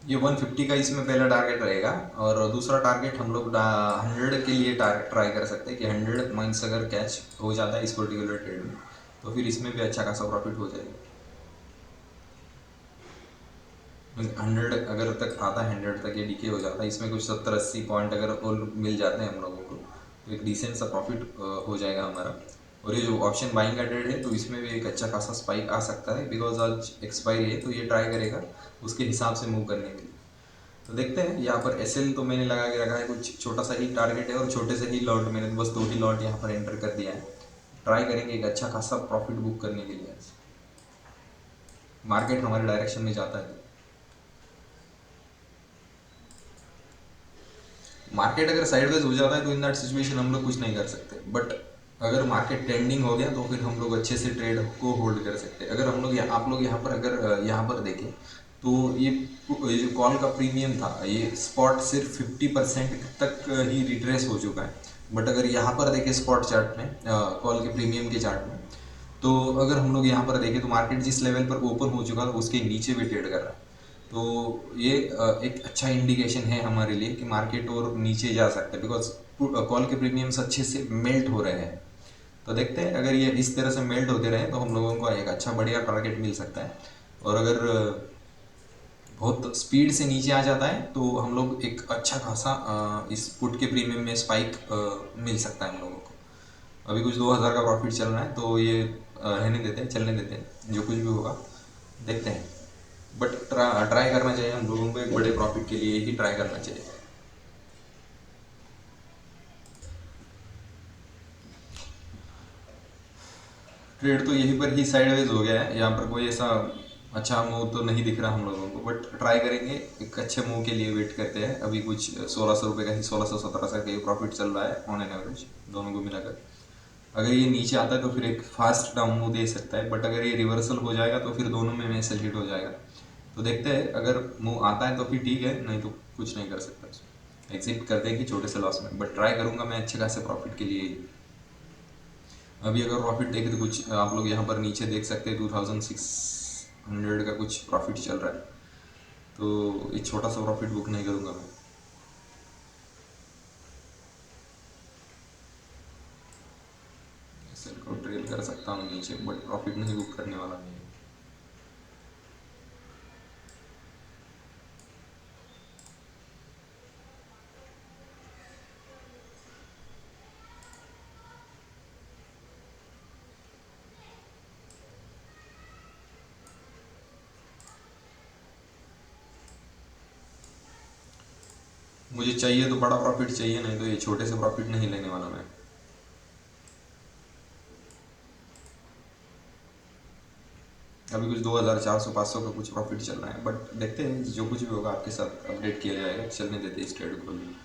ये 150 का इसमें पहला टारगेट रहेगा, और दूसरा टारगेट हम लोग 100 के लिए ट्राई कर सकते हैं कि 100 माइंस अगर कैच हो जाता है इस पर्टिकुलर ट्रेड में, तो फिर इसमें भी अच्छा खासा प्रॉफिट हो जाएगा। 100 अगर तक आता है, 100 तक ये डीके हो जाता है, इसमें कुछ 70-80 पॉइंट अगर और मिल जाते हैं हम लोगों को, तो एक डिसेंट सा प्रॉफिट हो जाएगा हमारा। और ये जो ऑप्शन बाइंग का ट्रेड है तो इसमें भी एक अच्छा खासा स्पाइक आ सकता है, बिकॉज आज एक्सपायरी है तो ये ट्राई करेगा उसके हिसाब से मूव करने के लिए। तो देखते हैं, यहाँ पर एसएल तो मैंने लगा के रखा है, कुछ छोटा सा ही टारगेट है और छोटे से ही लॉट मैंने बस 2 ही लॉट यहाँ पर एंटर कर दिया है। ट्राई करेंगे एक अच्छा खासा प्रॉफिट बुक करने के लिए। मार्केट हमारे डायरेक्शन में जाता है, मार्केट अगर साइडवेज हो जाता है तो इन दैट सिचुएशन हम लोग कुछ नहीं कर सकते। बट अगर मार्केट ट्रेंडिंग हो गया तो फिर हम लोग अच्छे से ट्रेड को होल्ड कर सकते हैं। अगर हम लोग आप लोग यहाँ पर अगर यहाँ पर देखें तो ये जो कॉल का प्रीमियम था, ये स्पॉट सिर्फ 50% तक ही रिट्रेस हो चुका है। बट अगर यहाँ पर देखें स्पॉट चार्ट में, कॉल के प्रीमियम के चार्ट में, तो अगर हम लोग यहाँ पर देखें तो मार्केट जिस लेवल पर ओपन हो चुका था उसके नीचे भी ट्रेड कर रहा है। तो ये एक अच्छा इंडिकेशन है हमारे लिए कि मार्केट और नीचे जा सकता है, बिकॉज कॉल के प्रीमियम्स अच्छे से मेल्ट हो रहे हैं। तो देखते हैं, अगर ये इस तरह से मेल्ट होते रहे तो हम लोगों को एक अच्छा बढ़िया टारगेट मिल सकता है। और अगर बहुत स्पीड से नीचे आ जाता है तो हम लोग एक अच्छा खासा इस पुट के प्रीमियम में स्पाइक मिल सकता है हम लोगों को। अभी कुछ 2000 का प्रॉफिट चल रहा है, तो ये रहने देते हैं, चलने देते हैं, जो कुछ भी होगा देखते हैं। बट ट्राई करना चाहिए हम लोगों को, एक बड़े प्रॉफिट के लिए ही ट्राई करना चाहिए। ट्रेड तो यहीं पर ही साइडवेज हो गया है, यहाँ पर कोई ऐसा अच्छा मूव तो नहीं दिख रहा हम लोगों को, बट ट्राई करेंगे, एक अच्छे मूव के लिए वेट करते हैं। अभी कुछ 1600 रुपये का ही, 1600-1700 का ही प्रॉफिट चल रहा है ऑन एन एवरेज दोनों को मिलाकर। अगर ये नीचे आता है तो फिर एक फास्ट डाउन मूव दे सकता है, बट अगर ये रिवर्सल हो जाएगा तो फिर दोनों में सेल हिट हो जाएगा। तो देखते हैं, अगर मूव आता है तो फिर ठीक है, नहीं तो कुछ नहीं कर सकता, एग्जिट कर देंगे छोटे से लॉस में, बट ट्राई करूंगा मैं अच्छे खासे प्रॉफिट के लिए ही। अभी अगर प्रॉफिट देखें तो कुछ आप लोग यहाँ पर नीचे देख सकते हैं, 2600 का कुछ प्रॉफिट चल रहा है, तो एक छोटा सा प्रॉफिट बुक नहीं करूँगा मैं। सेल को ट्रेल कर सकता हूँ नीचे, बट प्रॉफिट नहीं बुक करने वाला नहीं है। मुझे चाहिए तो बड़ा प्रॉफिट चाहिए, नहीं तो ये छोटे से प्रॉफिट नहीं लेने वाला मैं। अभी कुछ 2400-500 का कुछ प्रॉफिट चल रहा है, बट देखते हैं, जो कुछ भी होगा आपके साथ अपडेट किया जाएगा। चलने देते हैं इस ट्रेड को भी।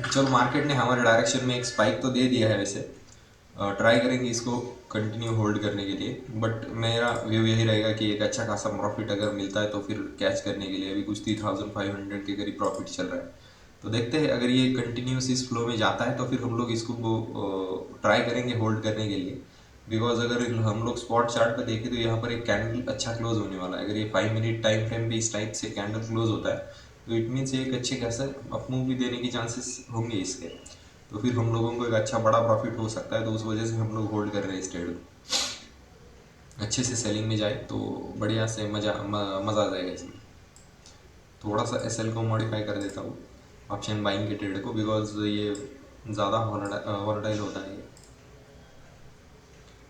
चलो, मार्केट ने हमारे डायरेक्शन में एक स्पाइक तो दे दिया है वैसे। ट्राई करेंगे इसको कंटिन्यू होल्ड करने के लिए, बट मेरा व्यू यही रहेगा कि एक अच्छा खासा प्रॉफिट अगर मिलता है तो फिर कैच करने के लिए। अभी कुछ 3500 के करीब प्रॉफिट चल रहा है, तो देखते हैं, अगर ये कंटिन्यूस इस फ्लो में जाता है तो फिर हम लोग इसको ट्राई करेंगे होल्ड करने के लिए। बिकॉज अगर हम लोग स्पॉट चार्ट पर देखें तो यहाँ पर एक कैंडल अच्छा क्लोज होने वाला है। अगर ये 5 मिनट टाइम फ्रेम पे इस टाइप से कैंडल क्लोज होता है तो इट मीन्स एक अच्छे खासा अप मूव भी देने के चांसेस होंगे इसके, तो फिर हम लोगों को एक अच्छा बड़ा प्रॉफिट हो सकता है। तो उस वजह से हम लोग होल्ड कर रहे हैं इस ट्रेड को। अच्छे से सेलिंग में जाए तो बढ़िया से मज़ा आ जाएगा इसमें। थोड़ा सा एसएल को मॉडिफाई कर देता हूँ ऑप्शन बाइंग के ट्रेड को, बिकॉज ये ज़्यादा वॉलेटाइल होता है।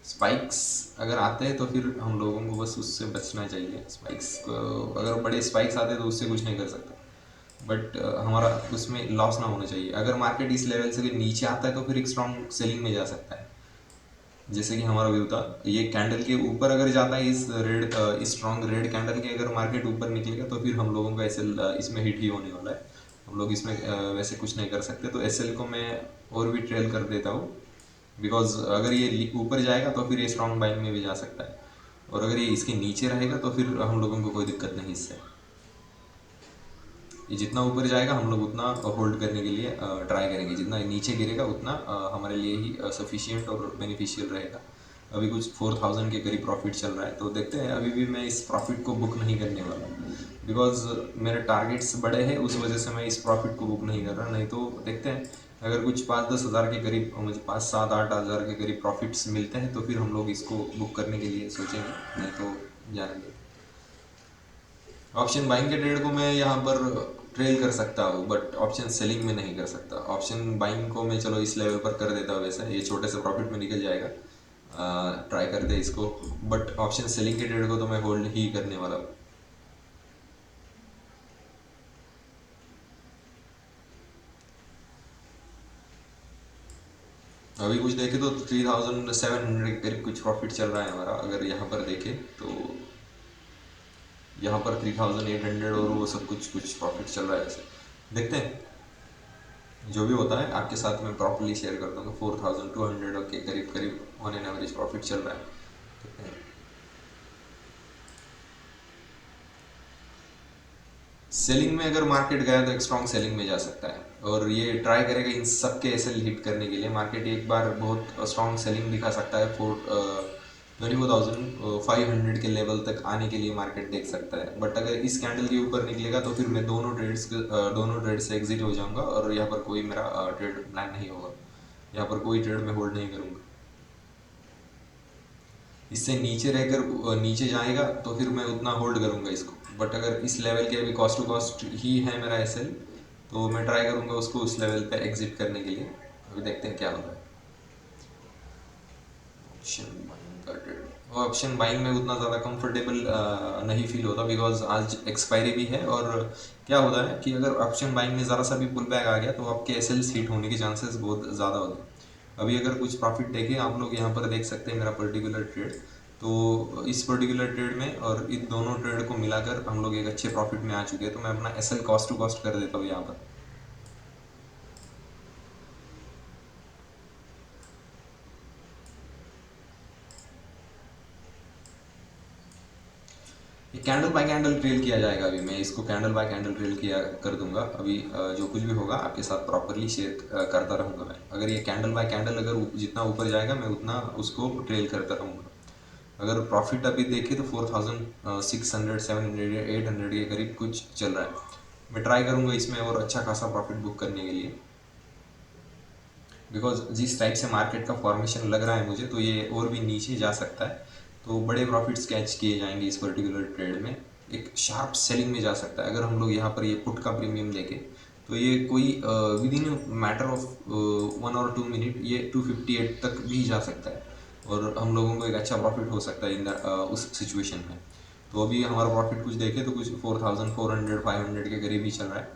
स्पाइक्स अगर आते हैं तो फिर हम लोगों को बस उससे बचना चाहिए। स्पाइक्स को, अगर बड़े स्पाइक्स आते हैं तो उससे कुछ नहीं कर सकता, बट हमारा उसमें लॉस ना होना चाहिए। अगर मार्केट इस लेवल से नीचे आता है तो फिर एक स्ट्रॉन्ग सेलिंग में जा सकता है, जैसे कि हमारा व्यू था। ये कैंडल के ऊपर अगर जाता है, इस स्ट्रॉन्ग रेड कैंडल के अगर मार्केट ऊपर निकलेगा तो फिर हम लोगों का एसएल इसमें हिट ही होने वाला है। हम लोग इसमें वैसे कुछ नहीं कर सकते, तो एसएल को मैं और भी ट्रेल कर देता हूँ। बिकॉज अगर ये ऊपर जाएगा तो फिर ये स्ट्रॉन्ग बाइंग में भी जा सकता है, और अगर ये इसके नीचे रहेगा तो फिर हम लोगों को कोई दिक्कत नहीं इससे। ये जितना ऊपर जाएगा हम लोग उतना होल्ड करने के लिए ट्राई करेंगे, जितना नीचे गिरेगा उतना हमारे लिए ही सफिशिएंट और बेनिफिशियल रहेगा। अभी कुछ 4000 के करीब प्रॉफिट चल रहा है, तो देखते हैं। अभी भी मैं इस प्रॉफिट को बुक नहीं करने वाला, बिकॉज मेरे टारगेट्स बड़े हैं, उस वजह से मैं इस प्रॉफिट को बुक नहीं कर रहा। नहीं तो देखते हैं, अगर कुछ 5-10 हज़ार के करीब, मुझे 5-7-8 हज़ार के करीब प्रॉफिट्स मिलते हैं तो फिर हम लोग इसको बुक करने के लिए सोचेंगे, नहीं तो जाने दें। ऑप्शन बाइंग के ट्रेड को मैं यहाँ पर ट्रेल कर सकता हूँ, बट ऑप्शन सेलिंग में नहीं कर सकता। ऑप्शन बाइंग को मैं चलो इस लेवल पर कर देता हूँ, वैसे ये छोटे से प्रॉफिट में निकल जाएगा। ट्राई कर दे इसको, बट ऑप्शन सेलिंग के ट्रेड को तो मैं होल्ड ही करने वाला हूँ। अभी कुछ देखे तो 3700 के करीब कुछ प्रॉफिट चल रहा है हमारा। अगर यहाँ पर देखें तो यहाँ पर 3800 और वो सब कुछ कुछ प्रॉफिट चल रहा है वैसे। देखते हैं, जो भी होता है आपके साथ मैं प्रॉपर्ली शेयर कर दूँगा। 4200 के करीब करीब ऑन एन एवरेज प्रॉफिट चल रहा है। देखते हैं। सेलिंग में अगर मार्केट गया तो एक स्ट्रॉन्ग सेलिंग में जा सकता है, और ये ट्राई करेगा इन सब के एसएल हिट करने के लिए। मार्केट एक बार बहुत स्ट्रॉन्ग सेलिंग दिखा सकता है, 24,500 के लेवल तक आने के लिए मार्केट देख सकता है। बट अगर इस कैंडल के ऊपर निकलेगा तो फिर मैं दोनों ट्रेड से एग्जिट हो जाऊंगा, और यहाँ पर कोई मेरा ट्रेड प्लान नहीं होगा, यहाँ पर कोई ट्रेड मैं होल्ड नहीं करूँगा। इससे नीचे रहकर नीचे जाएगा तो फिर मैं उतना होल्ड करूँगा इसको। बट अगर इस लेवल के अभी कॉस्ट टू कॉस्ट ही है मेरा एसएल, तो मैं ट्राई करूँगा उसको उस लेवल पे एग्जिट करने के लिए। अभी देखते हैं क्या होता है। ऑप्शन बाइंग का ट्रेड, और ऑप्शन बाइंग में उतना ज़्यादा कंफर्टेबल नहीं फील होता, बिकॉज आज एक्सपायरी भी है। और क्या होता है कि अगर ऑप्शन बाइंग में ज़रा सा भी पुल बैक आ गया तो आपके एसएल्स हिट होने के चांसेस बहुत ज़्यादा होते हैं। अभी अगर कुछ प्रॉफिट देखें आप लोग, यहाँ पर देख सकते हैं मेरा पर्टिकुलर ट्रेड। तो इस पर्टिकुलर ट्रेड में और इन दोनों ट्रेड को मिलाकर हम लोग एक अच्छे प्रॉफिट में आ चुके हैं। तो मैं अपना एसएल कॉस्ट टू कॉस्ट कर देता हूँ यहाँ पर। ये कैंडल बाय कैंडल ट्रेल किया जाएगा। अभी मैं इसको कैंडल बाय कैंडल ट्रेल किया कर दूंगा। अभी जो कुछ भी होगा आपके साथ प्रॉपरली शेयर करता रहूँगा मैं। अगर ये कैंडल बाय कैंडल अगर जितना ऊपर जाएगा मैं उतना उसको ट्रेल करता रहूँगा। अगर प्रॉफिट अभी देखें तो 4,600 700 या 800 के करीब कुछ चल रहा है। मैं ट्राई करूँगा इसमें और अच्छा खासा प्रॉफिट बुक करने के लिए, बिकॉज जिस टाइप से मार्केट का फॉर्मेशन लग रहा है मुझे, तो ये और भी नीचे जा सकता है। तो बड़े प्रॉफिट्स कैच किए जाएंगे इस पर्टिकुलर ट्रेड में। एक शार्प सेलिंग में जा सकता है। अगर हम लोग यहाँ पर ये पुट का प्रीमियम देखें तो ये कोई विद इन मैटर ऑफ 1 और 2 मिनट ये 258 तक भी जा सकता है, और हम लोगों को एक अच्छा प्रॉफिट हो सकता है इन उस सिचुएशन में। तो अभी हमारा प्रॉफिट कुछ देखें तो कुछ 4,400 500 के करीब ही चल रहा है।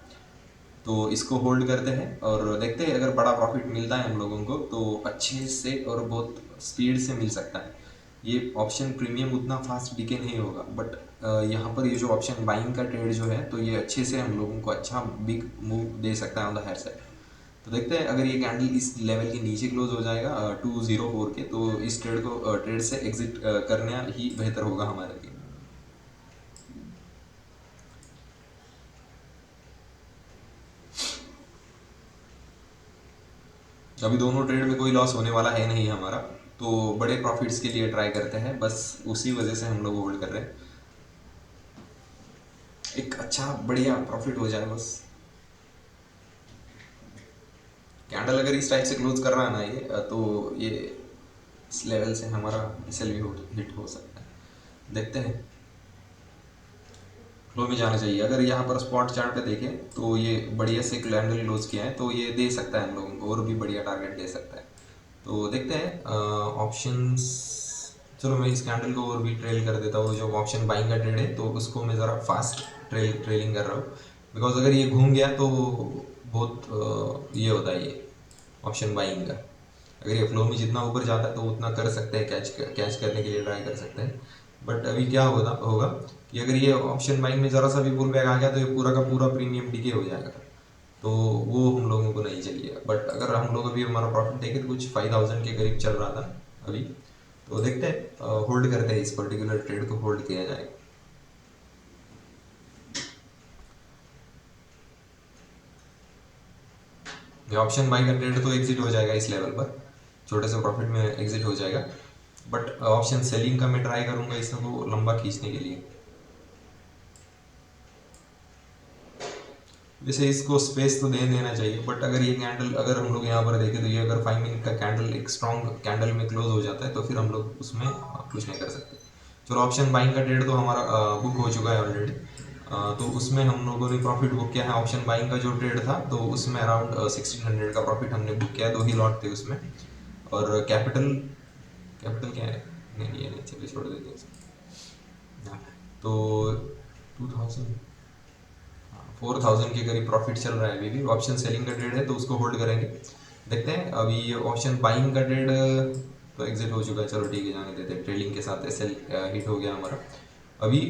तो इसको होल्ड करते हैं और देखते हैं, अगर बड़ा प्रॉफिट मिलता है हम लोगों को तो अच्छे से और बहुत स्पीड से मिल सकता है। ये ऑप्शन प्रीमियम उतना फास्ट डिके नहीं होगा, बट यहाँ पर ये जो ऑप्शन बाइंग का ट्रेड जो है तो ये अच्छे से हम लोगों को अच्छा बिग मूव दे सकता है ऑन द हायर साइड। तो देखते हैं, अगर ये कैंडल इस लेवल के नीचे क्लोज हो जाएगा 204 के, तो इस ट्रेड से एग्जिट करना ही बेहतर होगा हमारे लिए। अभी दोनों ट्रेड में कोई लॉस होने वाला है नहीं हमारा, तो बड़े प्रॉफिट्स के लिए ट्राई करते हैं, बस उसी वजह से हम लोग होल्ड कर रहे हैं। एक अच्छा बढ़िया प्रॉफिट हो जाए बस। कैंडल अगर इस टाइप से क्लोज कर रहा है ना ये, तो ये इस लेवल से हमारा एसएल भी हिट हो सकता है। देखते हैं, फ्लो में जाना चाहिए। अगर यहाँ पर स्पॉट चार्ट पे देखें तो ये बढ़िया से कैंडल क्लोज किया है, तो ये दे सकता है हम लोगों को और भी बढ़िया टारगेट दे सकता है। तो देखते हैं ऑप्शंस। चलो मैं इस कैंडल को और भी ट्रेल कर देता हूँ। जो ऑप्शन बाइंग का ट्रेड है तो उसको मैं ज़रा फास्ट ट्रेलिंग कर रहा हूँ, बिकॉज अगर ये घूम गया तो बहुत ये होता है ये ऑप्शन बाइंग का। अगर ये फ्लो में जितना ऊपर जाता है तो उतना कर सकते हैं, कैच करने के लिए ट्राई कर सकते हैं। बट अभी क्या होगा कि अगर ये ऑप्शन बाइंग में ज़रा सा भी पुल बैक आ गया तो ये पूरा का पूरा प्रीमियम डीके हो जाएगा, तो वो हम लोगों को नहीं चाहिए। बट अगर हम लोग अभी हमारा प्रॉफिट देखें तो कुछ 5,000 के करीब चल रहा था अभी, तो देखते हैं, होल्ड करते हैं, इस पर्टिकुलर ट्रेड को होल्ड किया जाएगा। ऑप्शन बाई का ट्रेड तो एग्जिट हो जाएगा इस लेवल पर, छोटे से प्रॉफिट में एग्जिट हो जाएगा। बट ऑप्शन सेलिंग का मैं ट्राई करूंगा इसको लंबा खींचने के लिए। वैसे इसको स्पेस तो दे देना चाहिए, बट अगर ये कैंडल अगर हम लोग यहाँ पर देखें तो ये अगर 5 मिनट का कैंडल एक स्ट्रॉन्ग कैंडल में क्लोज हो जाता है तो फिर हम लोग उसमें कुछ नहीं कर सकते। चलो ऑप्शन बाइंग का ट्रेड तो हमारा बुक हो चुका है ऑलरेडी, तो उसमें हम लोगों ने प्रॉफिट बुक किया है। ऑप्शन बाइंग का जो ट्रेड था तो उसमें अराउंड 1600 का प्रॉफिट हमने बुक किया है, 2 ही लॉट थे उसमें। और कैपिटल कैपिटल क्या है, नहीं ये नहीं, चलिए छोड़ देते हैं इसको। तो 2000 4,000 के करीब प्रॉफिट चल रहा है अभी भी। ऑप्शन सेलिंग का ट्रेड है तो उसको होल्ड करेंगे। देखते हैं, अभी ये ऑप्शन बाइंग का ट्रेड तो एग्जिट हो चुका है, चलो ठीक है जाने देते हैं। ट्रेलिंग के साथ एसएल हिट हो गया हमारा। अभी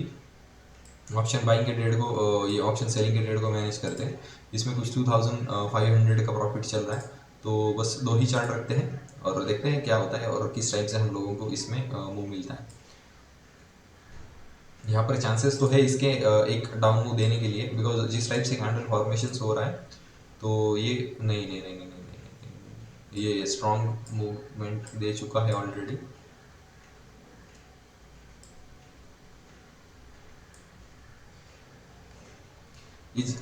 ऑप्शन बाइंग के ट्रेड को ये ऑप्शन सेलिंग के ट्रेड को मैनेज करते हैं। इसमें कुछ 2,500 का प्रॉफिट चल रहा है, तो बस 2 ही चार्ट रखते हैं और देखते हैं क्या होता है और किस टाइप से हम लोगों को इसमें मूव मिलता है। यहाँ पर चांसेस तो है इसके एक डाउन मूव देने के लिए, बिकॉज जिस टाइप से कैंडल फॉर्मेशन हो रहा है तो ये नहीं नहीं नहीं नहीं नहीं, नहीं, नहीं, ये स्ट्रॉन्ग मूवमेंट दे चुका है ऑलरेडी।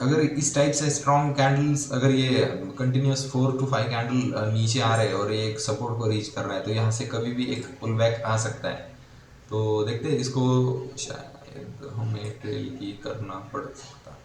अगर इस टाइप से स्ट्रॉन्ग कैंडल्स, अगर ये कंटिन्यूस 4 to 5 कैंडल नीचे आ रहे हैं और ये एक सपोर्ट को रीच कर रहा है, तो यहाँ से कभी भी एक पुल बैक आ सकता है। तो देखते हैं इसको, शायद हमें ट्रेल की करना पड़ सकता है।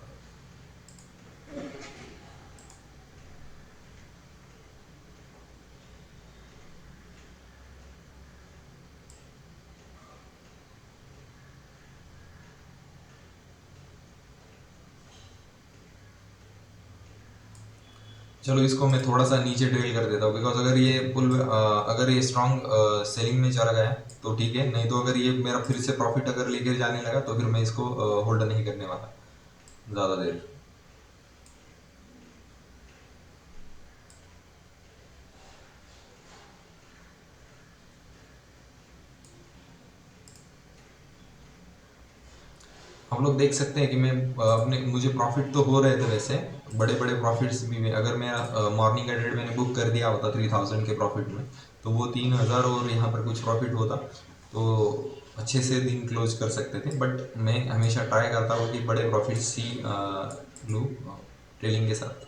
चलो इसको मैं थोड़ा सा नीचे ड्रिल कर देता हूँ, बिकॉज अगर ये पुल अगर ये स्ट्रॉन्ग सेलिंग में चला गया तो ठीक है, नहीं तो अगर ये मेरा फिर से प्रॉफिट अगर लेकर जाने लगा तो फिर मैं इसको होल्ड नहीं करने वाला ज़्यादा देर। हम लोग देख सकते हैं कि मैं अपने मुझे प्रॉफिट तो हो रहे थे वैसे, बड़े बड़े प्रॉफिट्स भी में अगर मैं मॉर्निंग का ट्रेड मैंने बुक कर दिया होता 3000 के प्रॉफिट में, तो वो 3000 और यहाँ पर कुछ प्रॉफिट होता तो अच्छे से दिन क्लोज कर सकते थे। बट मैं हमेशा ट्राई करता हूँ कि बड़े प्रॉफिट्स ही लूँ ट्रेलिंग के साथ।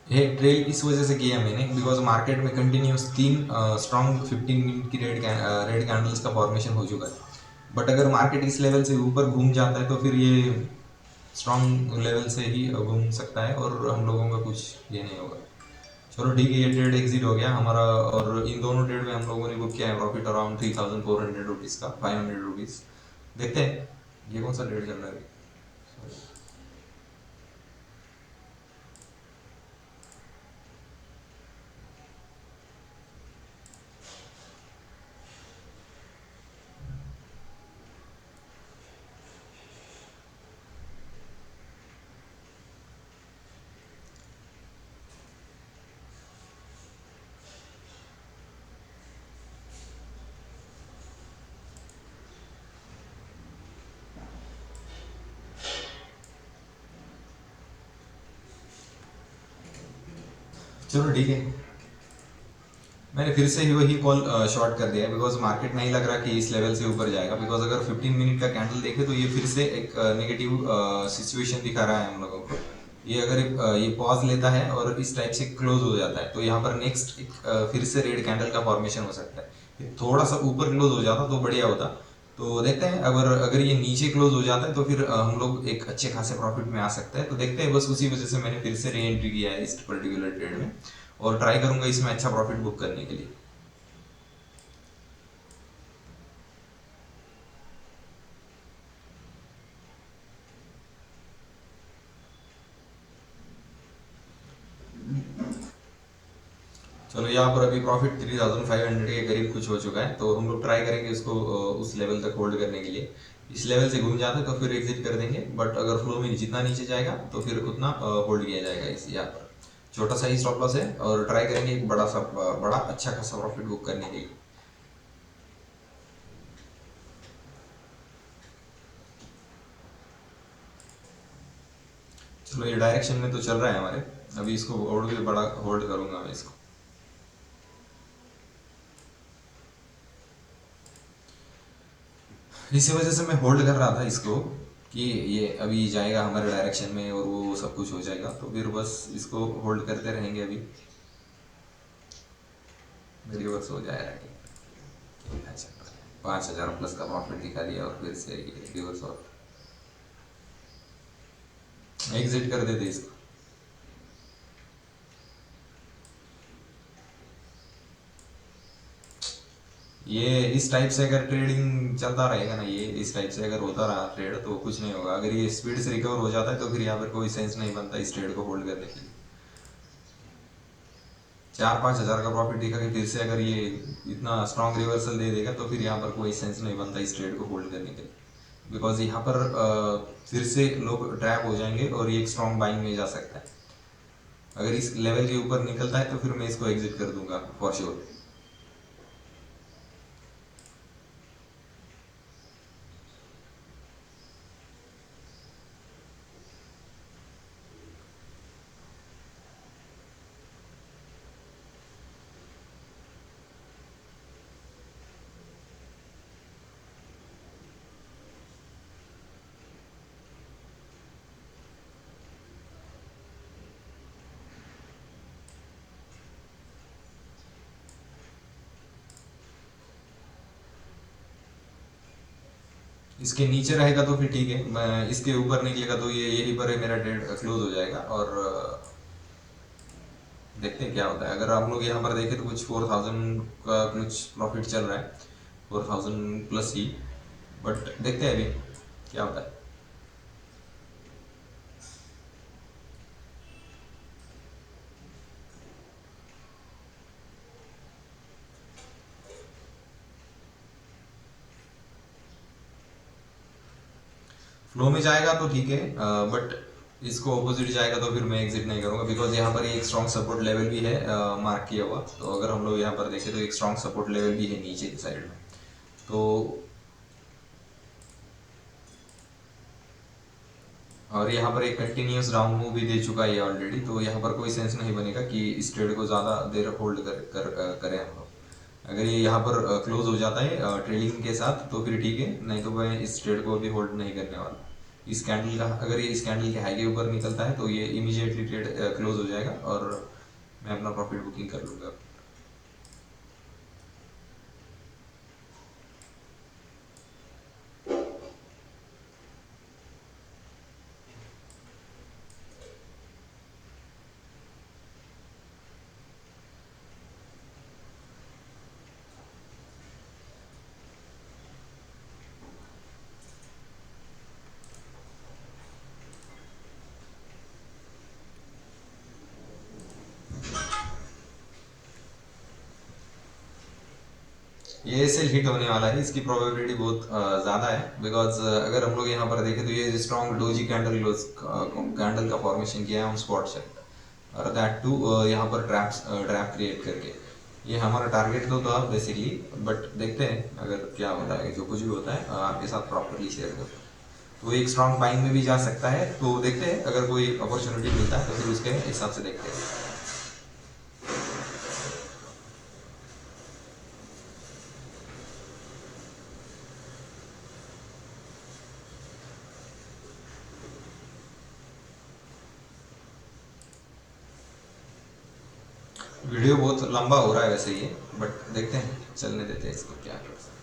ये ट्रेल इस वजह से किया मैंने, बिकॉज मार्केट में कंटिन्यूस 3 स्ट्रॉन्ग 15 मिनट की रेड कैंडल्स का फॉर्मेशन हो चुका है। बट अगर मार्केट इस लेवल से ऊपर घूम जाता है तो फिर ये स्ट्रॉन्ग लेवल से ही घूम सकता है और हम लोगों का कुछ ये नहीं होगा। चलो ठीक है, ये ट्रेड एग्जिट हो गया हमारा, और इन दोनों ट्रेड में हम लोगों ने बुक किया है प्रॉफिट अराउंड 3400 रुपीज़ का, 500 रुपीज़। देखते हैं ये कौन सा ट्रेड चल रहा है। चलो ठीक है, मैंने फिर से ही वही कॉल शॉर्ट कर दिया है, बिकॉज मार्केट नहीं लग रहा कि इस लेवल से ऊपर जाएगा। बिकॉज अगर 15 मिनट का कैंडल देखे तो ये फिर से एक नेगेटिव सिचुएशन दिखा रहा है हम लोगों को। ये अगर ये पॉज लेता है और इस टाइप से क्लोज हो जाता है तो यहाँ पर नेक्स्ट एक फिर से रेड कैंडल का फॉर्मेशन हो सकता है। ये थोड़ा सा ऊपर क्लोज हो जाता तो बढ़िया होता। तो देखते हैं, अगर अगर ये नीचे क्लोज हो जाता है तो फिर हम लोग एक अच्छे खासे प्रॉफिट में आ सकते हैं। तो देखते हैं, बस उसी वजह से मैंने फिर से री एंट्री किया है इस पर्टिकुलर ट्रेड में, और ट्राई करूंगा इसमें अच्छा प्रॉफिट बुक करने के लिए। चलो यहाँ पर अभी प्रॉफिट 3500 के करीब कुछ हो चुका है, तो हम लोग ट्राई करेंगे इसको उस लेवल तक होल्ड करने के लिए। इस लेवल से घूम जाता है तो फिर एग्जिट कर देंगे, बट अगर फ्लो में जितना नीचे जाएगा तो फिर उतना होल्ड किया जाएगा। इस यहाँ पर छोटा सा ही स्टॉप लॉस है, और ट्राई करेंगे एक बड़ा सा बड़ा अच्छा खासा प्रॉफिट बुक करने के लिए। चलो ये डायरेक्शन में तो चल रहा है हमारे, अभी इसको और भी बड़ा होल्ड करूंगा मैं इसको। इसी वजह से मैं होल्ड कर रहा था इसको कि ये अभी जाएगा हमारे डायरेक्शन में और वो सब कुछ हो जाएगा, तो फिर बस इसको होल्ड करते रहेंगे। अभी रिवर्स हो जाएगा कि अच्छा, 5000 प्लस का प्रॉफिट दिखा दिया और फिर से ये रिवर्स और एग्जिट कर देते इसको। ये इस टाइप से अगर ट्रेडिंग चलता रहेगा ना, ये इस टाइप से अगर होता रहा ट्रेड तो कुछ नहीं होगा। अगर ये स्पीड से रिकवर हो जाता है तो फिर यहाँ पर कोई सेंस नहीं बनता इस ट्रेड को होल्ड करने के लिए। 4-5 हजार का प्रॉफिट दिखा के फिर से अगर ये इतना स्ट्रॉन्ग रिवर्सल दे देगा तो फिर यहाँ पर कोई सेंस नहीं बनता इस ट्रेड को होल्ड करने के लिए, बिकॉज यहाँ पर फिर से लोग ट्रैप हो जाएंगे और ये एक स्ट्रॉन्ग बाइंग में जा सकता है। अगर इस लेवल के ऊपर निकलता है तो फिर मैं इसको एग्जिट कर दूंगा फॉर श्योर। इसके नीचे रहेगा तो फिर ठीक है, मैं इसके ऊपर निकलेगा तो ये यहीं पर मेरा ट्रेड क्लोज हो जाएगा। और देखते हैं क्या होता है। अगर आप लोग यहाँ पर देखें तो कुछ 4000 का कुछ प्रॉफिट चल रहा है, 4000 प्लस ही। बट देखते हैं अभी क्या होता है। फ्लो में जाएगा तो ठीक है, बट इसको ऑपोजिट जाएगा तो फिर मैं एग्जिट नहीं करूंगा, बिकॉज यहाँ पर एक स्ट्रॉन्ग सपोर्ट लेवल भी है मार्क किया हुआ। तो अगर हम लोग यहाँ पर देखें तो एक स्ट्रॉन्ग सपोर्ट लेवल भी है नीचे की साइड में। तो और यहाँ पर एक कंटिन्यूस डाउन मूव भी दे चुका है ऑलरेडी, तो यहाँ पर कोई सेंस नहीं बनेगा कि इस ट्रेड को ज़्यादा देर होल्ड करें हम लोग। अगर ये यहाँ पर क्लोज हो जाता है ट्रेडिंग के साथ तो फिर ठीक है, नहीं तो मैं इस ट्रेड को भी होल्ड नहीं करने वाला। इस कैंडल का, अगर ये इस कैंडल के हाई के ऊपर निकलता है तो ये इमीडिएटली ट्रेड क्लोज हो जाएगा और मैं अपना प्रॉफिट बुकिंग कर लूँगा। ये सेल हिट होने वाला है, इसकी प्रोबेबिलिटी बहुत ज़्यादा है। बिकॉज अगर हम लोग यहाँ पर देखें तो ये स्ट्रॉन्ग डोजी कैंडल का फॉर्मेशन किया है ऑन स्पॉट सेट, और दैट टू यहाँ पर ट्रैप क्रिएट करके। ये हमारा टारगेट तो था बेसिकली, बट देखते हैं अगर क्या होता है। जो कुछ भी होता है आपके साथ प्रॉपरली शेयर करते हैं। तो एक स्ट्रॉन्ग बाइंग में भी जा सकता है, तो देखते हैं अगर कोई अपॉर्चुनिटी मिलता है तो फिर उसके हिसाब से देखते हैं। वीडियो बहुत लंबा हो रहा है वैसे ये, बट देखते हैं, चलने देते हैं इसको, क्या कर सकते हैं।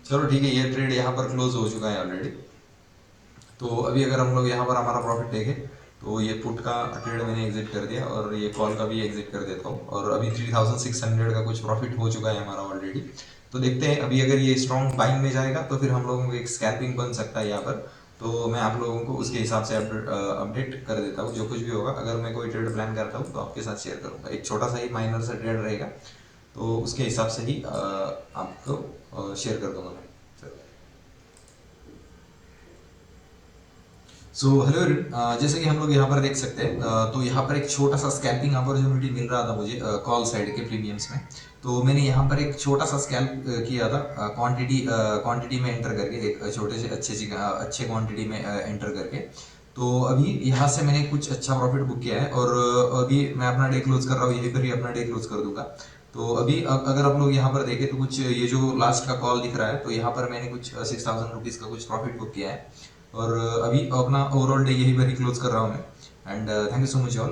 चलो ठीक है, ये ट्रेड यहाँ पर क्लोज हो चुका है ऑलरेडी। तो अभी अगर हम लोग यहाँ पर हमारा प्रॉफिट देखें तो ये पुट का ट्रेड मैंने एग्जिट कर दिया और ये कॉल का भी एग्जिट कर देता हूँ। और अभी 3600 का कुछ प्रॉफिट हो चुका है हमारा ऑलरेडी। तो देखते हैं अभी अगर ये स्ट्रॉन्ग बाइंग में जाएगा तो फिर हम लोगों को एक स्कैल्पिंग बन सकता है यहाँ पर। तो मैं आप लोगों को उसके हिसाब से अपडेट कर देता हूँ। जो कुछ भी होगा, अगर मैं कोई ट्रेड प्लान करता हूँ तो आपके साथ शेयर करूँगा। एक छोटा सा ही माइनर सा ट्रेड रहेगा, तो उसके हिसाब से ही आपको शेयर कर दूंगा मैं। सो हेलो एवरीवन, जैसे कि हम लोग यहाँ पर देख सकते हैं, तो यहाँ पर एक छोटा सा स्कैल्पिंग अपॉर्चुनिटी मिल रहा था मुझे कॉल साइड के प्रीमियम्स में। तो मैंने यहाँ पर एक छोटा सा स्कैल्प किया था क्वांटिटी में एंटर करके, एक छोटे से अच्छे क्वांटिटी में एंटर करके। तो अभी यहाँ से मैंने कुछ अच्छा प्रॉफिट बुक किया है और अभी मैं अपना डे क्लोज कर रहा हूँ, यहीं पर ही अपना डे क्लोज कर दूंगा। तो अभी अगर आप लोग यहाँ पर देखें तो कुछ ये जो लास्ट का कॉल दिख रहा है, तो यहाँ पर मैंने कुछ 6000 रुपीज़ का कुछ प्रॉफिट बुक किया है। और अभी अपना ओवरऑल डे यही पर ही क्लोज कर रहा हूँ मैं। And thank you so much all.